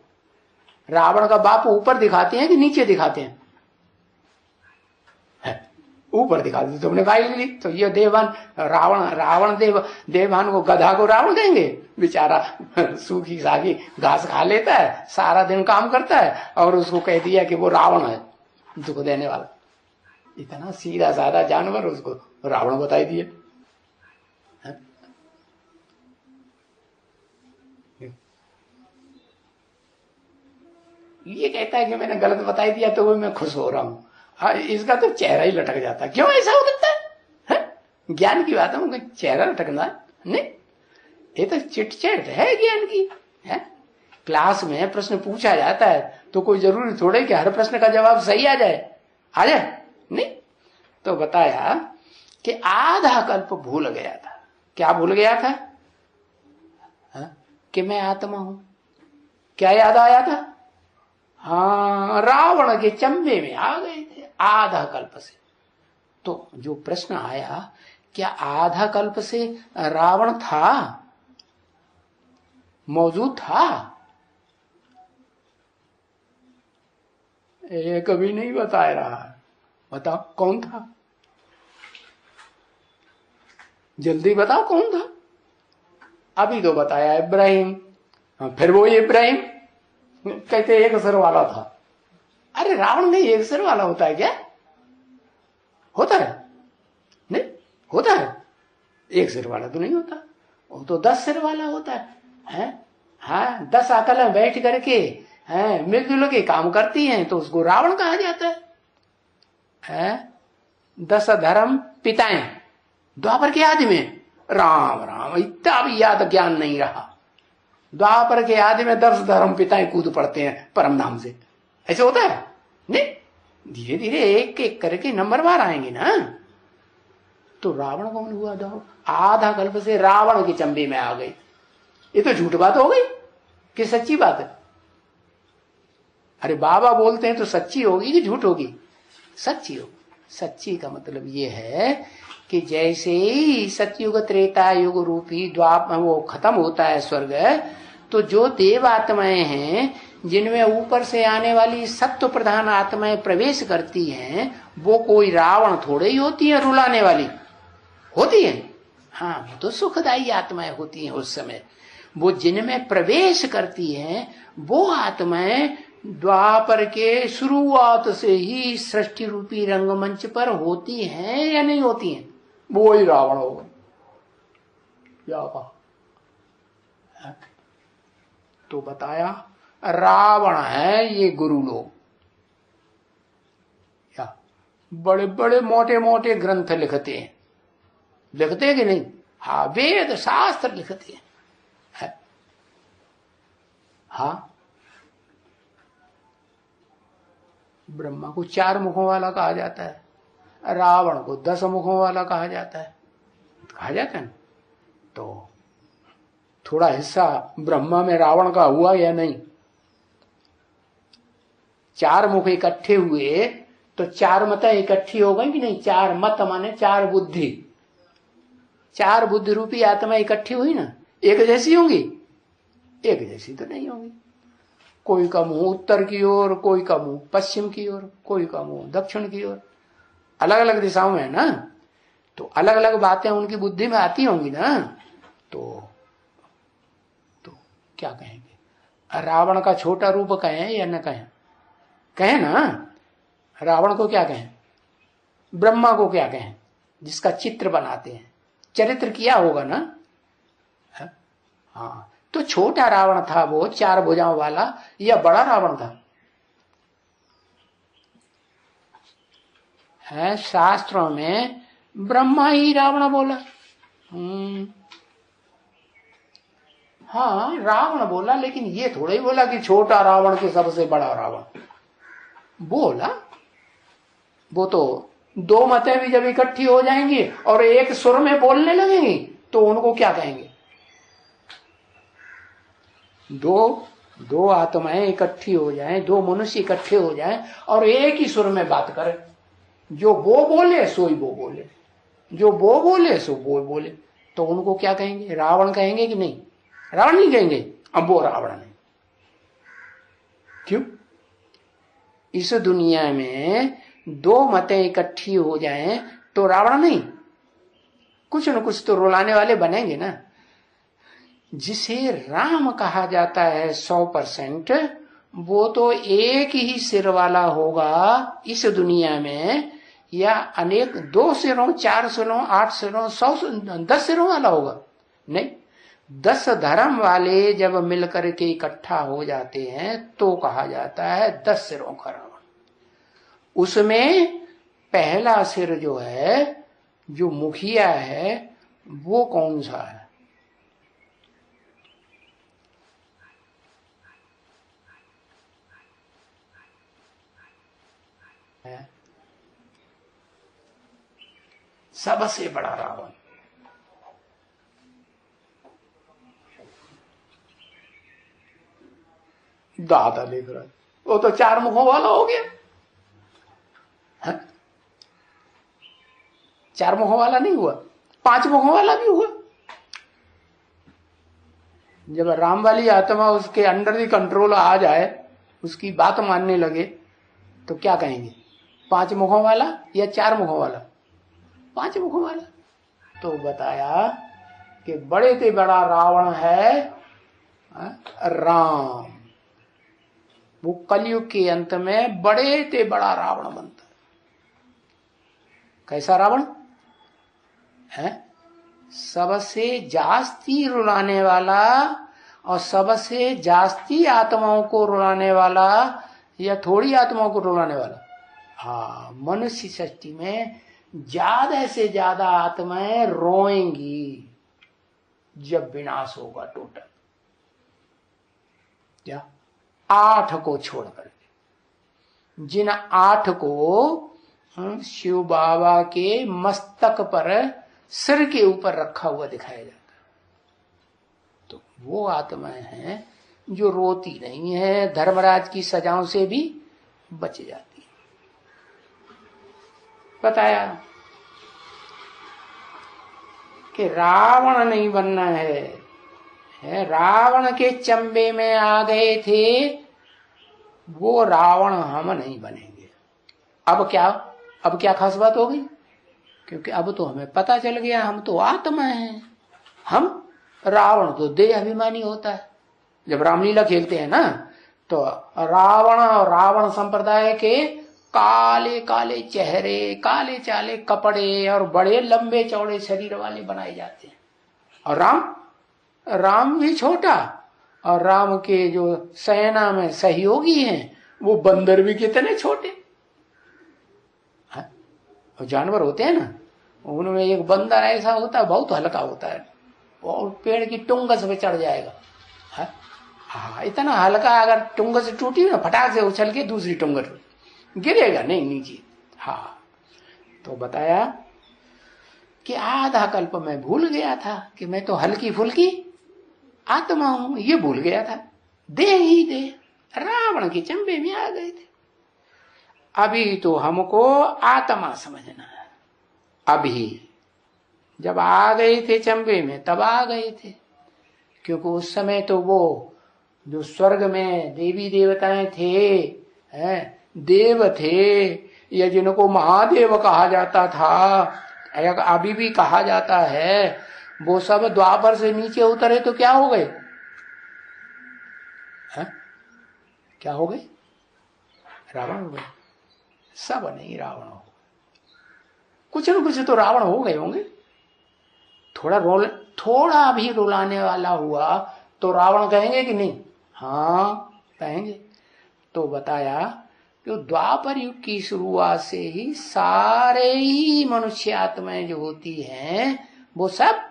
रावण का बाप ऊपर दिखाते हैं कि नीचे दिखाते हैं? ऊपर दिखाते। तुमने गाय ली तो ये देवान रावण देवान को, गधा को रावण कहेंगे? बेचारा सूखी सागी घास खा लेता है, सारा दिन काम करता है, और उसको कह दिया कि वो रावण है, दुख देने वाला। इतना सीधा साधा जानवर, उसको रावण बताई दिए। ये कहता है कि मैंने गलत बताई दिया तो वो मैं खुश हो रहा हूं। हाँ, इसका तो चेहरा ही लटक जाता है। क्यों ऐसा हो सकता है? ज्ञान की बात है, चेहरा लटकना नहीं, ये तो चिटचट है ज्ञान की। है क्लास में प्रश्न पूछा जाता है तो कोई जरूरी थोड़े कि हर प्रश्न का जवाब सही आ जाए नहीं। तो बताया कि आधा कल्प भूल गया था। क्या भूल गया था? कि मैं आत्मा हूं। क्या याद आया था? हाँ, रावण के चंबे में आ गए थे आधा कल्प से। तो जो प्रश्न आया, क्या आधा कल्प से रावण था, मौजूद था? ये कभी नहीं बताया रहा। बताओ कौन था? जल्दी बताओ कौन था? अभी तो बताया इब्राहिम। फिर वो इब्राहिम कहते 1 सिर वाला था। अरे रावण नहीं 1 सिर वाला होता है क्या? होता है? नहीं होता है। 1 सिर वाला तो नहीं होता, वो तो 10 सिर वाला होता है। हाँ, 10 अकलें बैठ करके मिलजुल के काम करती हैं तो उसको रावण कहा जाता है। 10 धर्म पिताएं द्वापर के आदि में। राम राम, इतना भी याद ज्ञान नहीं रहा। द्वापर के आदि में 10 धर्म पिताएं कूद पड़ते हैं परम नाम से। ऐसे होता है? नहीं, धीरे धीरे एक एक करके नंबरवार आएंगे ना। तो रावण कौन हुआ? दो आधा कल्प से रावण के चंबे में आ गई। ये तो झूठ बात हो गई कि सच्ची बात है? अरे बाबा बोलते हैं तो सच्ची होगी कि झूठ होगी? सच्ची होगी। सच्ची का मतलब ये है कि जैसे ही सतयुग त्रेता युग रूपी द्वापर वो खत्म होता है स्वर्ग, तो जो देव आत्माएं हैं जिनमें ऊपर से आने वाली सत्व प्रधान आत्माएं प्रवेश करती हैं, वो कोई रावण थोड़े ही होती है रुलाने वाली होती है। हाँ, वो तो सुखदायी आत्माएं होती हैं उस समय। वो जिनमें प्रवेश करती हैं वो आत्माएं द्वापर के शुरुआत से ही सृष्टि रूपी रंगमंच पर होती हैं या नहीं होती हैं? वो ही रावण होगा। क्या कहा तो बताया रावण है ये गुरु लोग, या बड़े बड़े मोटे मोटे ग्रंथ लिखते हैं, लिखते कि नहीं? हाँ, वेद शास्त्र लिखते हैं। हाँ, ब्रह्मा को 4 मुखों वाला कहा जाता है, रावण को 10 मुखों वाला कहा जाता है, ना? तो थोड़ा हिस्सा ब्रह्मा में रावण का हुआ या नहीं? 4 मुख इकट्ठे हुए तो 4 मत इकट्ठी हो गई कि नहीं? 4 मत माने 4 बुद्धि, 4 बुद्धि रूपी आत्मा इकट्ठी हुई ना, एक जैसी होंगी? एक जैसी तो नहीं होगी। कोई का मुंह उत्तर की ओर, कोई का मुंह पश्चिम की ओर, कोई का मुंह दक्षिण की ओर, अलग अलग दिशाओं में है ना। तो अलग अलग बातें उनकी बुद्धि में आती होंगी ना। तो क्या कहेंगे? रावण का छोटा रूप कहें या न कहें? कहें ना। रावण को क्या कहें? ब्रह्मा को क्या कहें? जिसका चित्र बनाते हैं, चरित्र किया होगा ना। हाँ, तो छोटा रावण था वो 4 भुजाओं वाला, या बड़ा रावण था? है शास्त्रों में ब्रह्मा ही रावण बोला। हाँ, रावण बोला, लेकिन ये थोड़ा ही बोला कि छोटा रावण के सबसे बड़ा रावण बोला। वो तो 2 मतें भी जब इकट्ठी हो जाएंगी और एक सुर में बोलने लगेंगी तो उनको क्या कहेंगे? दो आत्माएं इकट्ठी हो जाएं, 2 मनुष्य इकट्ठे हो जाएं और एक ही सुर में बात करें, जो वो बोले सो ही वो बोले, जो वो बोले सो वो बोले, तो उनको क्या कहेंगे? रावण कहेंगे कि नहीं? रावण नहीं कहेंगे। अब वो रावण नहीं। क्यों? इस दुनिया में 2 मतें इकट्ठी हो जाएं तो रावण नहीं, कुछ न कुछ तो रुलाने वाले बनेंगे ना। जिसे राम कहा जाता है 100%, वो तो एक ही सिर वाला होगा इस दुनिया में, या अनेक 2 सिरों, 4 सिरों, 8 सिरों, 100, 10 सिरों वाला होगा? नहीं, 10 धर्म वाले जब मिलकर के इकट्ठा हो जाते हैं तो कहा जाता है 10 सिरों का रावण। उसमें पहला सिर जो है, जो मुखिया है, वो कौन सा है? सबसे बड़ा रावण। दादा लिख रहा है, वो तो 4 मुखों वाला हो गया। 4 मुखों वाला नहीं हुआ, 5 मुखों वाला भी हुआ। जब राम वाली आत्मा उसके अंडर दी कंट्रोल आ जाए, उसकी बात मानने लगे, तो क्या कहेंगे? 5 मुखों वाला या 4 मुखों वाला? 5 मुखों वाला। तो बताया कि बड़े से बड़ा रावण है राम। वो कलयुग के अंत में बड़े से बड़ा रावण बनता है। कैसा रावण है? सबसे जास्ती रुलाने वाला और सबसे जास्ती आत्माओं को रुलाने वाला, या थोड़ी आत्माओं को रुलाने वाला? हाँ, मनुष्य सृष्टि में ज्यादा से ज्यादा आत्माएं रोएंगी जब विनाश होगा टोटल। क्या? 8 को छोड़कर। जिन 8 को शिव बाबा के मस्तक पर, सिर के ऊपर रखा हुआ दिखाया जाता है, तो वो आत्माएं हैं जो रोती नहीं है, धर्मराज की सजाओं से भी बच जाती है। बताया कि रावण नहीं बनना है, रावण के चंबे में आ गए थे, वो रावण हम नहीं बनेंगे। अब क्या खास बात हो गई? क्योंकि अब तो हमें पता चल गया हम तो आत्मा हैं। हम, रावण तो देह अभिमानी होता है। जब रामलीला खेलते हैं ना, तो रावण और रावण संप्रदाय के काले काले चेहरे, काले चाले कपड़े और बड़े लंबे चौड़े शरीर वाले बनाए जाते हैं। और राम भी छोटा और राम के जो सेना में सहयोगी हैं वो बंदर भी कितने छोटे। जानवर होते हैं ना, उनमें एक बंदर ऐसा होता है बहुत हल्का होता है और पेड़ की टुंगस पे चढ़ जाएगा। हाँ, इतना हल्का, अगर टुंगस टूटी ना फटाक से उछल के दूसरी टुंगस गिरेगा नहीं नीचे। हाँ, तो बताया कि आधा कल्प में भूल गया था कि मैं तो हल्की फुल्की आत्मा हूं, ये भूल गया था। दे ही दे रावण के चंबे में आ गए थे। अभी तो हमको आत्मा समझना है। अभी जब आ गए थे चंबे में तब आ गए थे, क्योंकि उस समय तो वो जो स्वर्ग में देवी देवताएं थे, देव थे, या जिनको महादेव कहा जाता था, या अभी भी कहा जाता है, वो सब द्वापर से नीचे उतरे तो क्या हो गए? क्या हो गए? रावण हो गए। सब नहीं रावण हो, कुछ न कुछ तो रावण हो गए होंगे। थोड़ा भी रुलाने वाला हुआ तो रावण कहेंगे कि नहीं? हाँ कहेंगे। तो बताया कि द्वापर युग की शुरुआत से ही सारे ही मनुष्य आत्माएं जो होती हैं वो सब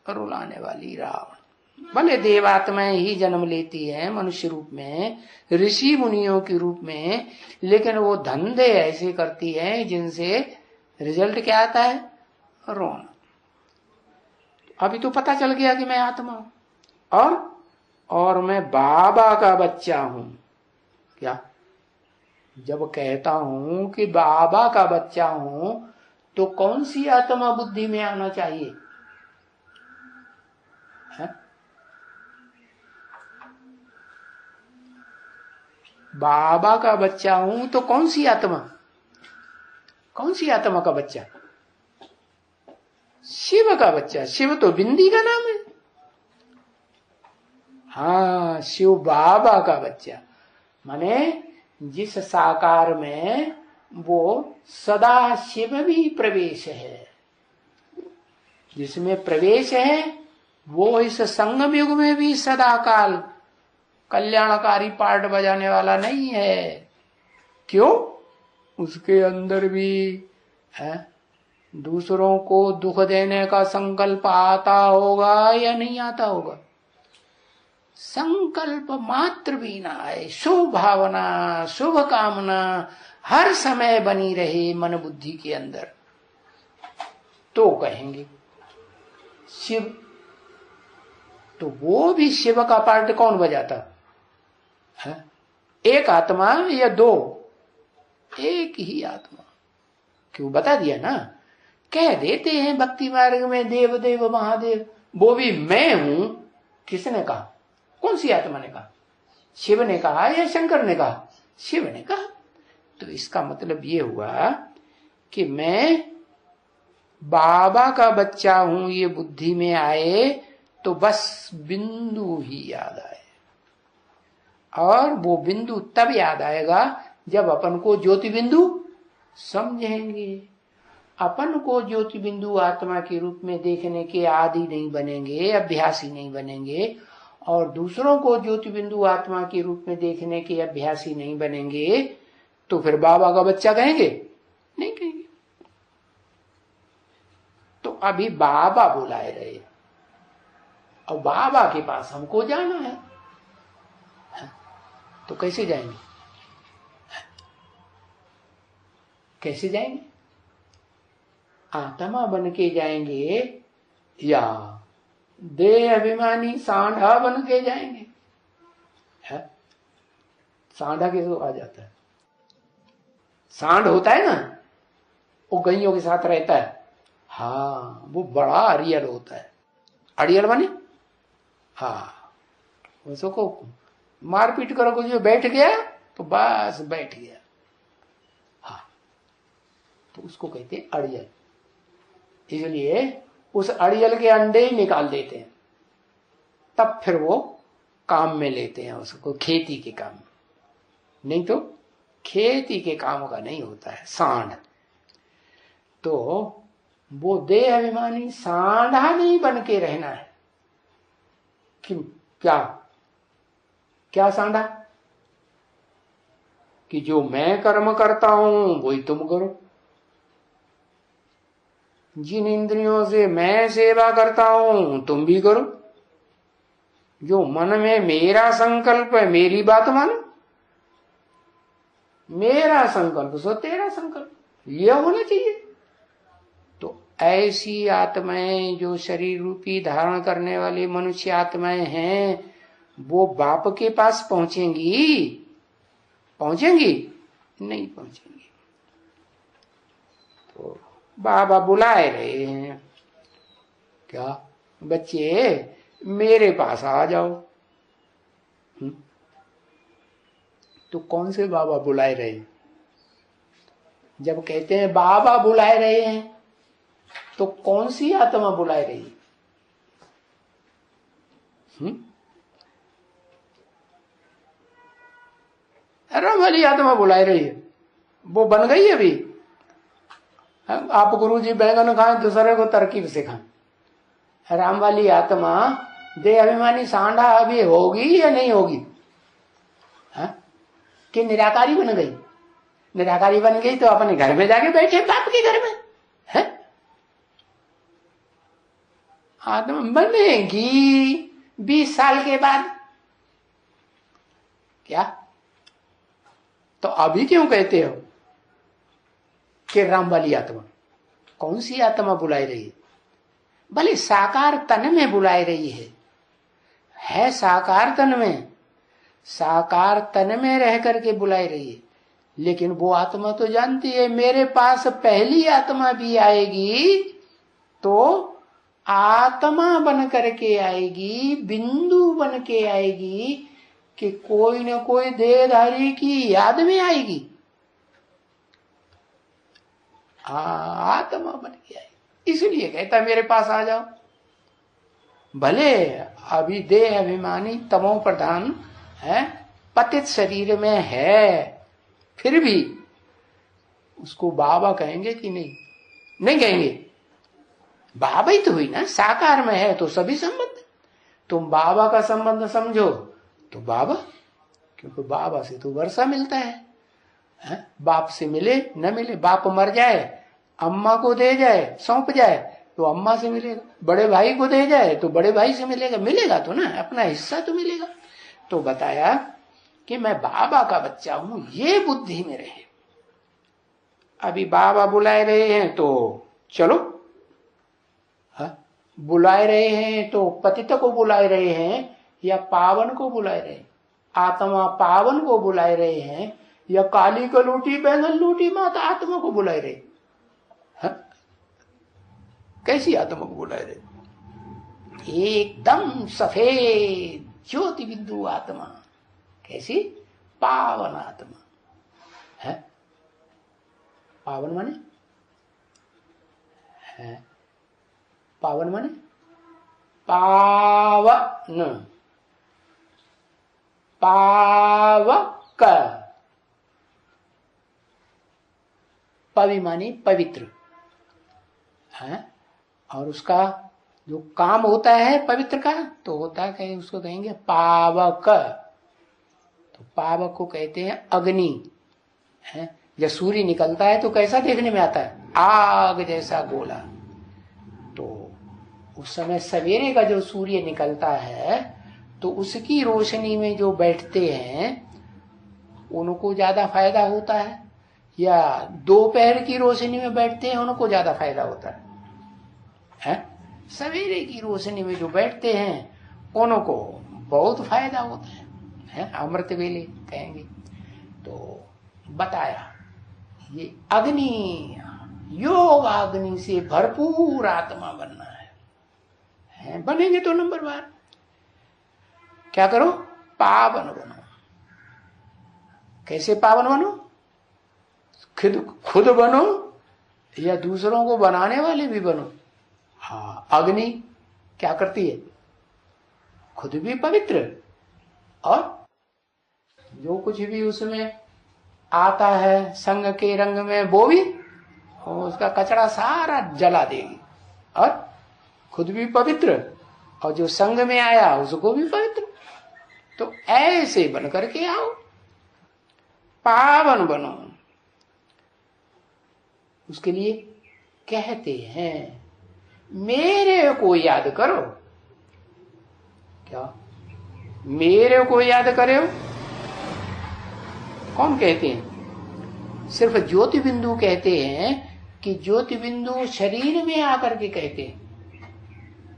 रुलाने वाली रावण। भले देवात्माएं ही जन्म लेती हैं मनुष्य रूप में, ऋषि मुनियों के रूप में, लेकिन वो धंधे ऐसे करती हैं जिनसे रिजल्ट क्या आता है? रोना। अभी तो पता चल गया कि मैं आत्मा हूं और मैं बाबा का बच्चा हूं। क्या? जब कहता हूं कि बाबा का बच्चा हूं तो कौन सी आत्मा बुद्धि में आना चाहिए? है? बाबा का बच्चा हूं तो कौन सी आत्मा? कौन सी आत्मा का बच्चा? शिव का बच्चा। शिव तो बिंदी का नाम है। हाँ, शिव बाबा का बच्चा, माने जिस साकार में वो सदा शिव भी प्रवेश है, जिसमें प्रवेश है वो इस संगम युग में भी सदा काल कल्याणकारी पार्ट बजाने वाला नहीं है। क्यों? उसके अंदर भी है दूसरों को दुख देने का संकल्प आता होगा या नहीं आता होगा? संकल्प मात्र भी ना आए, शुभ भावना शुभ कामना हर समय बनी रहे मन बुद्धि के अंदर, तो कहेंगे शिव। तो वो भी शिव का पार्ट कौन बजाता है? एक आत्मा या दो? एक ही आत्मा। क्यों? बता दिया ना। कह देते हैं भक्ति मार्ग में देव देव महादेव, वो भी मैं हूं। किसने कहा? कौन सी आत्मा ने कहा? शिव ने कहा या शंकर ने कहा? शिव ने कहा। तो इसका मतलब ये हुआ कि मैं बाबा का बच्चा हूं, ये बुद्धि में आए तो बस बिंदु ही याद आए। और वो बिंदु तब याद आएगा जब अपन को ज्योति बिंदु समझेंगे। अपन को ज्योति बिंदु आत्मा के रूप में देखने के आदि नहीं बनेंगे, अभ्यासी नहीं बनेंगे, और दूसरों को ज्योति बिंदु आत्मा के रूप में देखने के अभ्यासी नहीं बनेंगे, तो फिर बाबा का बच्चा कहेंगे? नहीं कहेंगे। तो अभी बाबा बुलाए रहे और बाबा के पास हमको जाना है, तो कैसे जाएंगे? कैसे जाएंगे? आत्मा बन के जाएंगे या देह अभिमानी सांडा बन के जाएंगे? है? सांडा कैसे आ जाता है? सांड होता है ना, वो गैयों के साथ रहता है। हाँ, वो बड़ा अड़ियल होता है। अड़ियल माने? हाँ, उसको मारपीट करो, कुछ बैठ गया तो बस बैठ गया। हाँ, तो उसको कहते हैं अड़ियल। इसलिए उस अड़ियल के अंडे ही निकाल देते हैं, तब फिर वो काम में लेते हैं उसको, खेती के काम में। नहीं तो खेती के काम का नहीं होता है सांड। तो वो देह अभिमानी सांडा नहीं बन के रहना है, कि क्या क्या सांडा कि जो मैं कर्म करता हूं वही तुम करो, जिन इंद्रियों से मैं सेवा करता हूं तुम भी करो, जो मन में मेरा संकल्प है मेरी बात मानो, मेरा संकल्प सो तेरा संकल्प, यह होना चाहिए। तो ऐसी आत्माएं जो शरीर रूपी धारण करने वाली मनुष्य आत्माएं हैं वो बाप के पास पहुंचेंगी? पहुंचेंगी? नहीं पहुंचेंगी। तो बाबा बुलाए रहे हैं, क्या बच्चे मेरे पास आ जाओ। तो कौन से बाबा बुलाए रहे हैं? जब कहते हैं बाबा बुलाए रहे हैं तो कौन सी आत्मा बुलाए रही है? राम वाली आत्मा बुलाए रही है, वो बन गई है अभी। आप गुरुजी बैंगन खाएं दूसरे को तरकीब से खाएं। राम वाली आत्मा देह अभिमानी सांडा अभी होगी या नहीं होगी? कि निराकारी बन गई? निराकारी बन गई तो अपने घर में जाके बैठे बाप के घर में है। आत्मा बनेगी 20 साल के बाद। क्या? तो अभी क्यों कहते हो कि राम वाली आत्मा? कौन सी आत्मा बुलाई रही है? भले साकार तन में बुलाई रही है साकार तन में, साकार तन में रह करके बुलाई रही है, लेकिन वो आत्मा तो जानती है मेरे पास पहली आत्मा भी आएगी तो आत्मा बन करके आएगी, बिंदु बन के आएगी कि कोई न कोई देहधारी की याद में आएगी। आत्मा बन के आएगी, इसलिए कहता मेरे पास आ जाओ। भले अभी देह अभिमानी तमो प्रधान है, पतित शरीर में है, फिर भी उसको बाबा कहेंगे कि नहीं? नहीं कहेंगे। बाबा ही तो हुई ना, साकार में है तो सभी संबंध। तुम बाबा का संबंध समझो तो बाबा, क्योंकि बाबा से तो वर्षा मिलता है? बाप से मिले न मिले, बाप मर जाए अम्मा को दे जाए सौंप जाए तो अम्मा से मिलेगा, बड़े भाई को दे जाए तो बड़े भाई से मिलेगा, मिलेगा तो ना, अपना हिस्सा तो मिलेगा। तो बताया कि मैं बाबा का बच्चा हूं, ये बुद्धि में रहे। अभी बाबा बुलाए रहे हैं तो चलो, बुलाए रहे हैं तो पतित को बुलाए रहे हैं या पावन को बुलाए रहे हैं? आत्मा पावन को बुलाए रहे हैं या काली को लूटी बैंगन लूटी माता आत्मा को बुलाए रहे? कैसी आत्मा को बुलाए रहे? एकदम सफेद ज्योति बिंदु आत्मा। कैसी? पावन आत्मा है। पावन माने है, पावन माने पावन, पावक, पवि माने पवित्र है। और उसका जो काम होता है पवित्र का तो होता है, उसको कहेंगे पावक। तो पावक को कहते हैं अग्नि है। जब सूर्य निकलता है तो कैसा देखने में आता है? आग जैसा गोला। तो उस समय सवेरे का जो सूर्य निकलता है तो उसकी रोशनी में जो बैठते हैं उनको ज्यादा फायदा होता है, या दोपहर की रोशनी में बैठते हैं उनको ज्यादा फायदा होता है? सवेरे की रोशनी में जो बैठते हैं उनको बहुत फायदा होता है, अमृत वेले कहेंगे। तो बताया ये अग्नि, योग अग्नि से भरपूर आत्मा बनना है। बनेंगे तो नंबर बार क्या करो? पावन बनो। कैसे पावन बनो? खुद बनो या दूसरों को बनाने वाले भी बनो। हाँ, अग्नि क्या करती है? खुद भी पवित्र और जो कुछ भी उसमें आता है संग के रंग में वो भी, उसका कचरा सारा जला देगी और खुद भी पवित्र और जो संग में आया उसको भी पवित्र। तो ऐसे बन करके आओ, पावन बनो। उसके लिए कहते हैं मेरे को याद करो। क्या मेरे को याद करे हो? कौन कहते हैं? सिर्फ ज्योति बिंदु कहते हैं कि ज्योति बिंदु शरीर में आकर के कहते हैं।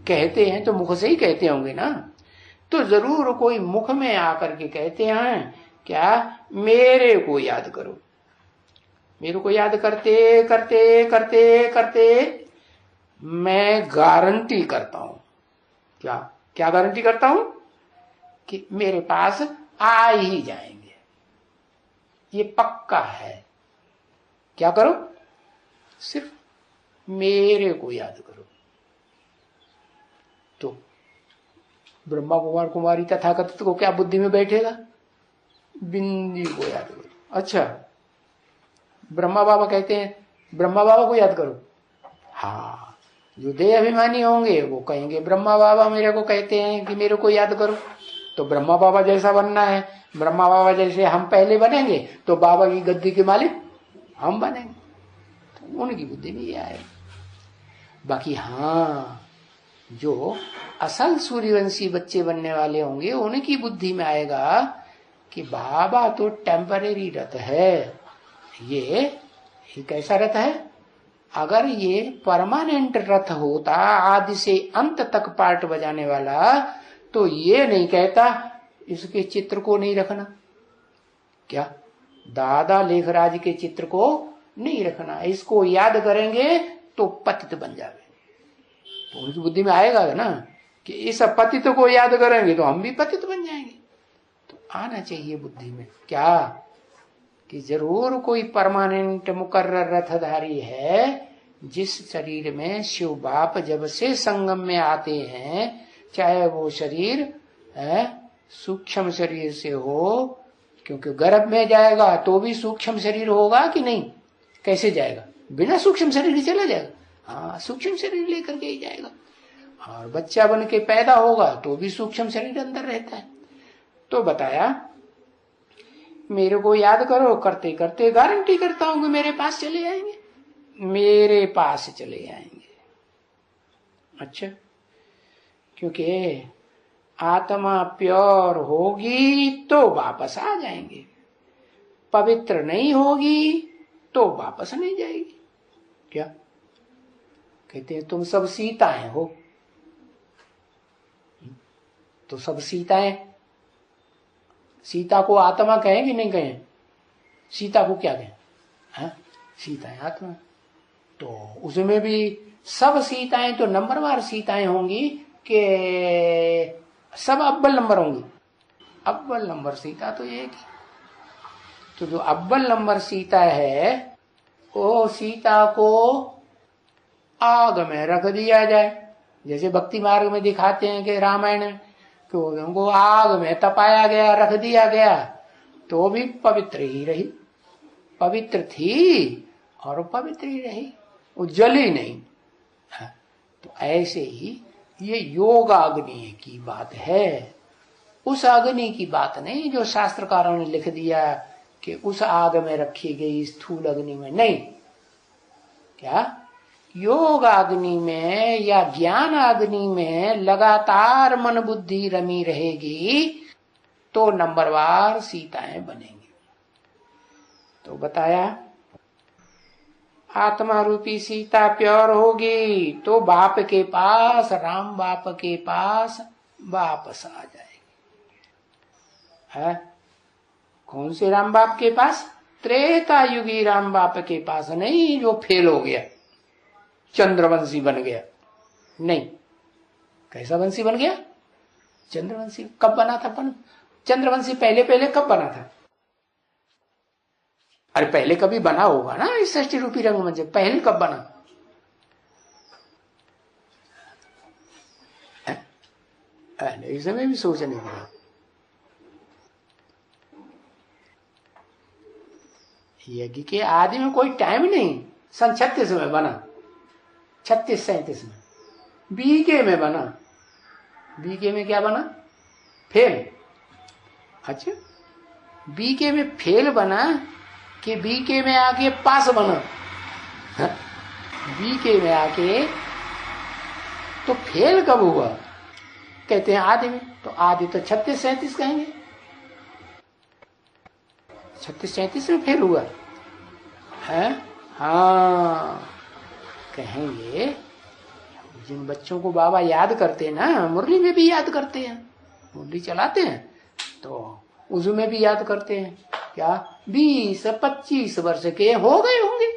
कहते हैं तो मुख से ही कहते होंगे ना, तो जरूर कोई मुख में आकर के कहते हैं क्या, मेरे को याद करो। मेरे को याद करते करते करते करते मैं गारंटी करता हूं। क्या क्या गारंटी करता हूं? कि मेरे पास आ ही जाएंगे, ये पक्का है। क्या करो? सिर्फ मेरे को याद करो। तो ब्रह्मा कुमार कुमारी तथाकथित को क्या बुद्धि में बैठेगा? बिंदी को याद करो। अच्छा, ब्रह्मा बाबा कहते हैं ब्रह्मा बाबा को याद करो। हाँ, जो देह अभिमानी होंगे वो कहेंगे ब्रह्मा बाबा मेरे को कहते हैं कि मेरे को याद करो। तो ब्रह्मा बाबा जैसा बनना है, ब्रह्मा बाबा जैसे हम पहले बनेंगे तो बाबा की गद्दी के मालिक हम बनेंगे। तो उनकी बुद्धि में ये आए। बाकी हाँ, जो असल सूर्यवंशी बच्चे बनने वाले होंगे उनकी बुद्धि में आएगा कि बाबा तो टेम्परेरी रथ है। ये कैसा रथ है? अगर ये परमानेंट रथ होता, आदि से अंत तक पार्ट बजाने वाला, तो ये नहीं कहता इसके चित्र को नहीं रखना। क्या दादा लेखराज के चित्र को नहीं रखना, इसको याद करेंगे तो पतित बन जावे। तो उनकी बुद्धि में आएगा ना कि इस पतित को याद करेंगे तो हम भी पतित बन जाएंगे। तो आना चाहिए बुद्धि में क्या, कि जरूर कोई परमानेंट मुकर्रर रथधारी है, जिस शरीर में शिव बाप जब से संगम में आते हैं, चाहे वो शरीर सूक्ष्म शरीर से हो, क्योंकि गर्भ में जाएगा तो भी सूक्ष्म शरीर होगा कि नहीं? कैसे जाएगा? बिना सूक्ष्म शरीर ही चला जाएगा। हाँ, सूक्ष्म शरीर लेकर के ही जाएगा। और बच्चा बन के पैदा होगा तो भी सूक्ष्म शरीर अंदर रहता है। तो बताया मेरे को याद करो, करते करते गारंटी करता हूं कि मेरे पास चले आएंगे, मेरे पास चले आएंगे। अच्छा, क्योंकि आत्मा प्योर होगी तो वापस आ जाएंगे, पवित्र नहीं होगी तो वापस नहीं जाएगी। क्या कहते हैं? तुम सब सीताएं हो। तो सब सीताएं, सीता को आत्मा कहें कि नहीं कहें? सीता को क्या कहें? हाँ, सीता है आत्मा। तो उसमें भी सब सीताएं तो नंबरवार सीताएं होंगी कि सब अव्वल नंबर होंगी? अव्वल नंबर सीता तो एक ही। तो जो अव्वल नंबर सीता है, वो सीता को आग में रख दिया जाए, जैसे भक्ति मार्ग में दिखाते हैं कि रामायण में कि उनको आग में तपाया गया, रख दिया गया, तो भी पवित्र ही रही। पवित्र थी और पवित्र ही रही, वो जली नहीं। तो ऐसे ही ये योगाग्नि की बात है, उस अग्नि की बात नहीं जो शास्त्रकारों ने लिख दिया कि उस आग में रखी गई स्थूल अग्नि में। नहीं, क्या योग अग्नि में या ज्ञान अग्नि में लगातार मन बुद्धि रमी रहेगी तो नंबरवार सीताएं बनेंगी। तो बताया आत्मा रूपी सीता प्योर होगी तो बाप के पास, राम बाप के पास वापस आ जाएगी। है कौन से राम बाप के पास? त्रेता युगी राम बाप के पास नहीं, जो फेल हो गया, चंद्रवंशी बन गया। नहीं, कैसा वंशी बन गया? चंद्रवंशी। कब बना था? चंद्रवंशी पहले पहले कब बना था? अरे पहले कभी बना होगा ना इस षष्ठी रूपी रंगमंच, पहले कब बना? इस समय भी सोचने का यज्ञ के आदि में कोई टाइम नहीं। सन 36 में बना, 36-37 में, बीके में बना। बीके में क्या बना? फेल। अच्छा, बीके में फेल बना कि बीके में आके पास बना? बीके में आके तो फेल कब हुआ? कहते हैं आधे में। तो आधे तो 36-37 कहेंगे, 36-37 में फेल हुआ है। हाँ, कहेंगे जिन बच्चों को बाबा याद करते हैं ना, मुरली में भी याद करते हैं, मुरली चलाते हैं तो उसमें भी याद करते हैं। क्या 20-25 वर्ष के हो गए होंगे,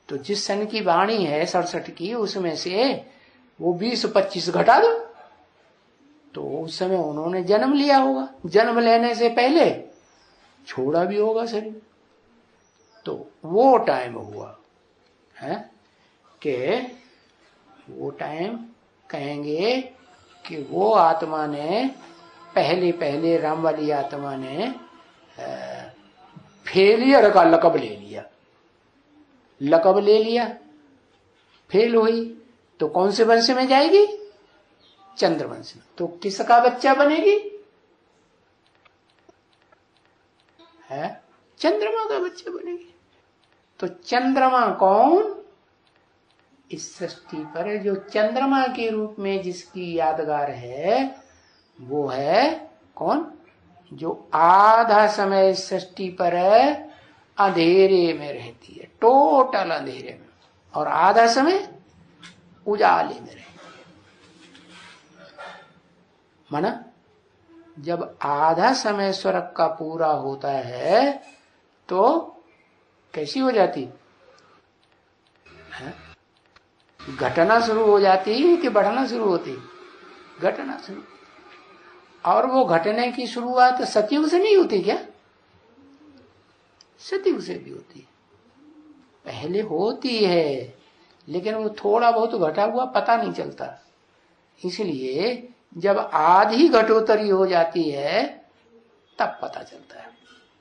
तो जिस सन की वाणी है 67 की, उसमें से वो 20-25 घटा दो तो उस समय उन्होंने जन्म लिया होगा। जन्म लेने से पहले छोड़ा भी होगा शरीर। तो वो टाइम हुआ है कि वो टाइम कहेंगे कि वो आत्मा ने पहले राम वाली आत्मा ने फेलियर का लकब ले लिया। लकब ले लिया, फेल हुई तो कौन से वंश में जाएगी? चंद्रवंश में। तो किसका बच्चा बनेगी? है चंद्रमा का बच्चा बनेगी। तो चंद्रमा कौन? इस सृष्टि पर जो चंद्रमा के रूप में जिसकी यादगार है वो है कौन? जो आधा समय सृष्टि पर अंधेरे में रहती है, टोटल अंधेरे में, और आधा समय उजाले में रहती है। माना जब आधा समय स्वर्ग का पूरा होता है तो कैसी हो जाती है? घटना शुरू हो जाती है कि बढ़ना शुरू होती? घटना शुरू। और वो घटने की शुरुआत सतयुग से नहीं होती क्या? सतयुग से भी होती है, पहले होती है, लेकिन वो थोड़ा बहुत घटा हुआ पता नहीं चलता। इसलिए जब आधी घटोत्तरी हो जाती है तब पता चलता है।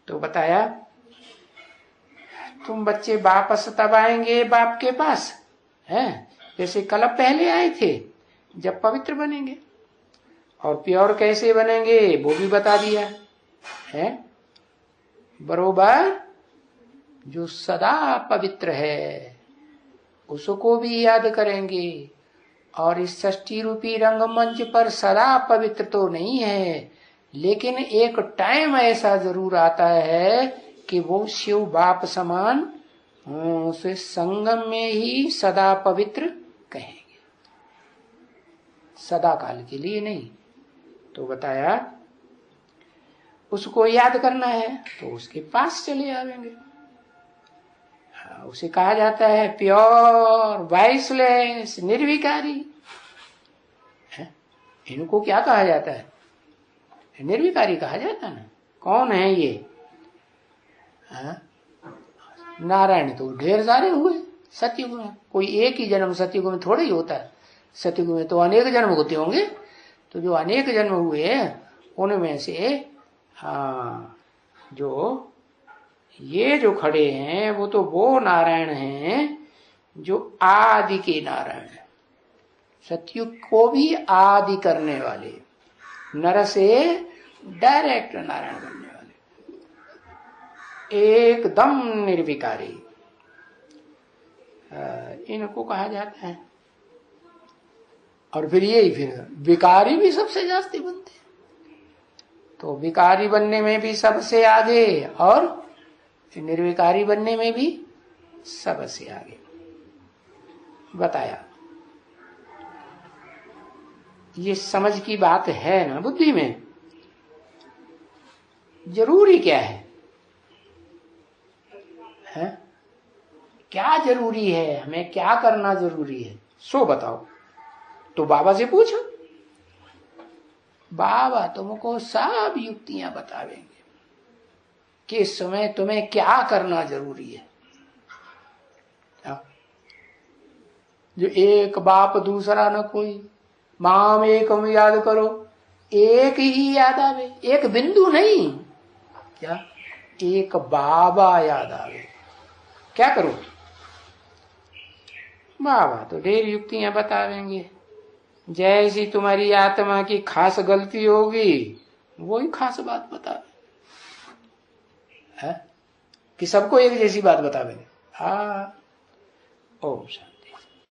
तो बताया तुम बच्चे वापस तब आएंगे बाप के पास, है जैसे कल पहले आए थे, जब पवित्र बनेंगे। और प्योर कैसे बनेंगे वो भी बता दिया है। बरोबर जो सदा पवित्र है उसको भी याद करेंगे। और इस षष्ठी रूपी रंगमंच पर सदा पवित्र तो नहीं है, लेकिन एक टाइम ऐसा जरूर आता है कि वो शिव बाप समान उसे संगम में ही सदा पवित्र कहेंगे, सदा काल के लिए नहीं। तो बताया उसको याद करना है तो उसके पास चले आवेंगे। उसे कहा जाता है प्योर, वाइसलेस, निर्विकारी। इनको क्या कहा जाता है? निर्विकारी कहा जाता है ना। कौन है ये? नारायण तो ढेर सारे हुए सतयुग में, कोई एक ही जन्म सतयुग में थोड़ा ही होता है। सतयुग में तो अनेक जन्म होते होंगे। तो जो अनेक जन्म हुए उनमें से जो ये जो खड़े हैं वो तो वो नारायण हैं जो आदि के नारायण है, सतयुग को भी आदि करने वाले, नर से डायरेक्ट नारायण बनने वाले, एकदम निर्विकारी, इनको कहा जाता है। और फिर विकारी भी सबसे जास्ती बनते हैं। तो विकारी बनने में भी सबसे आगे और निर्विकारी बनने में भी सबसे आगे बताया। ये समझ की बात है ना बुद्धि में। जरूरी क्या है? क्या जरूरी है? हमें क्या करना जरूरी है सो बताओ। तो बाबा से पूछो, बाबा तुमको सब युक्तियां बतावेंगे कि इस समय तुम्हें क्या करना जरूरी है। जो एक बाप दूसरा न कोई, माम एकम याद करो, एक ही याद आवे, एक बिंदु नहीं, क्या एक बाबा याद आवे। क्या करो? बाबा तो ढेर युक्तियां बतावेंगे जैसी तुम्हारी आत्मा की खास गलती होगी वही खास बात बतावे है कि सबको एक जैसी बात बतावे। हाँ, ओम शांति।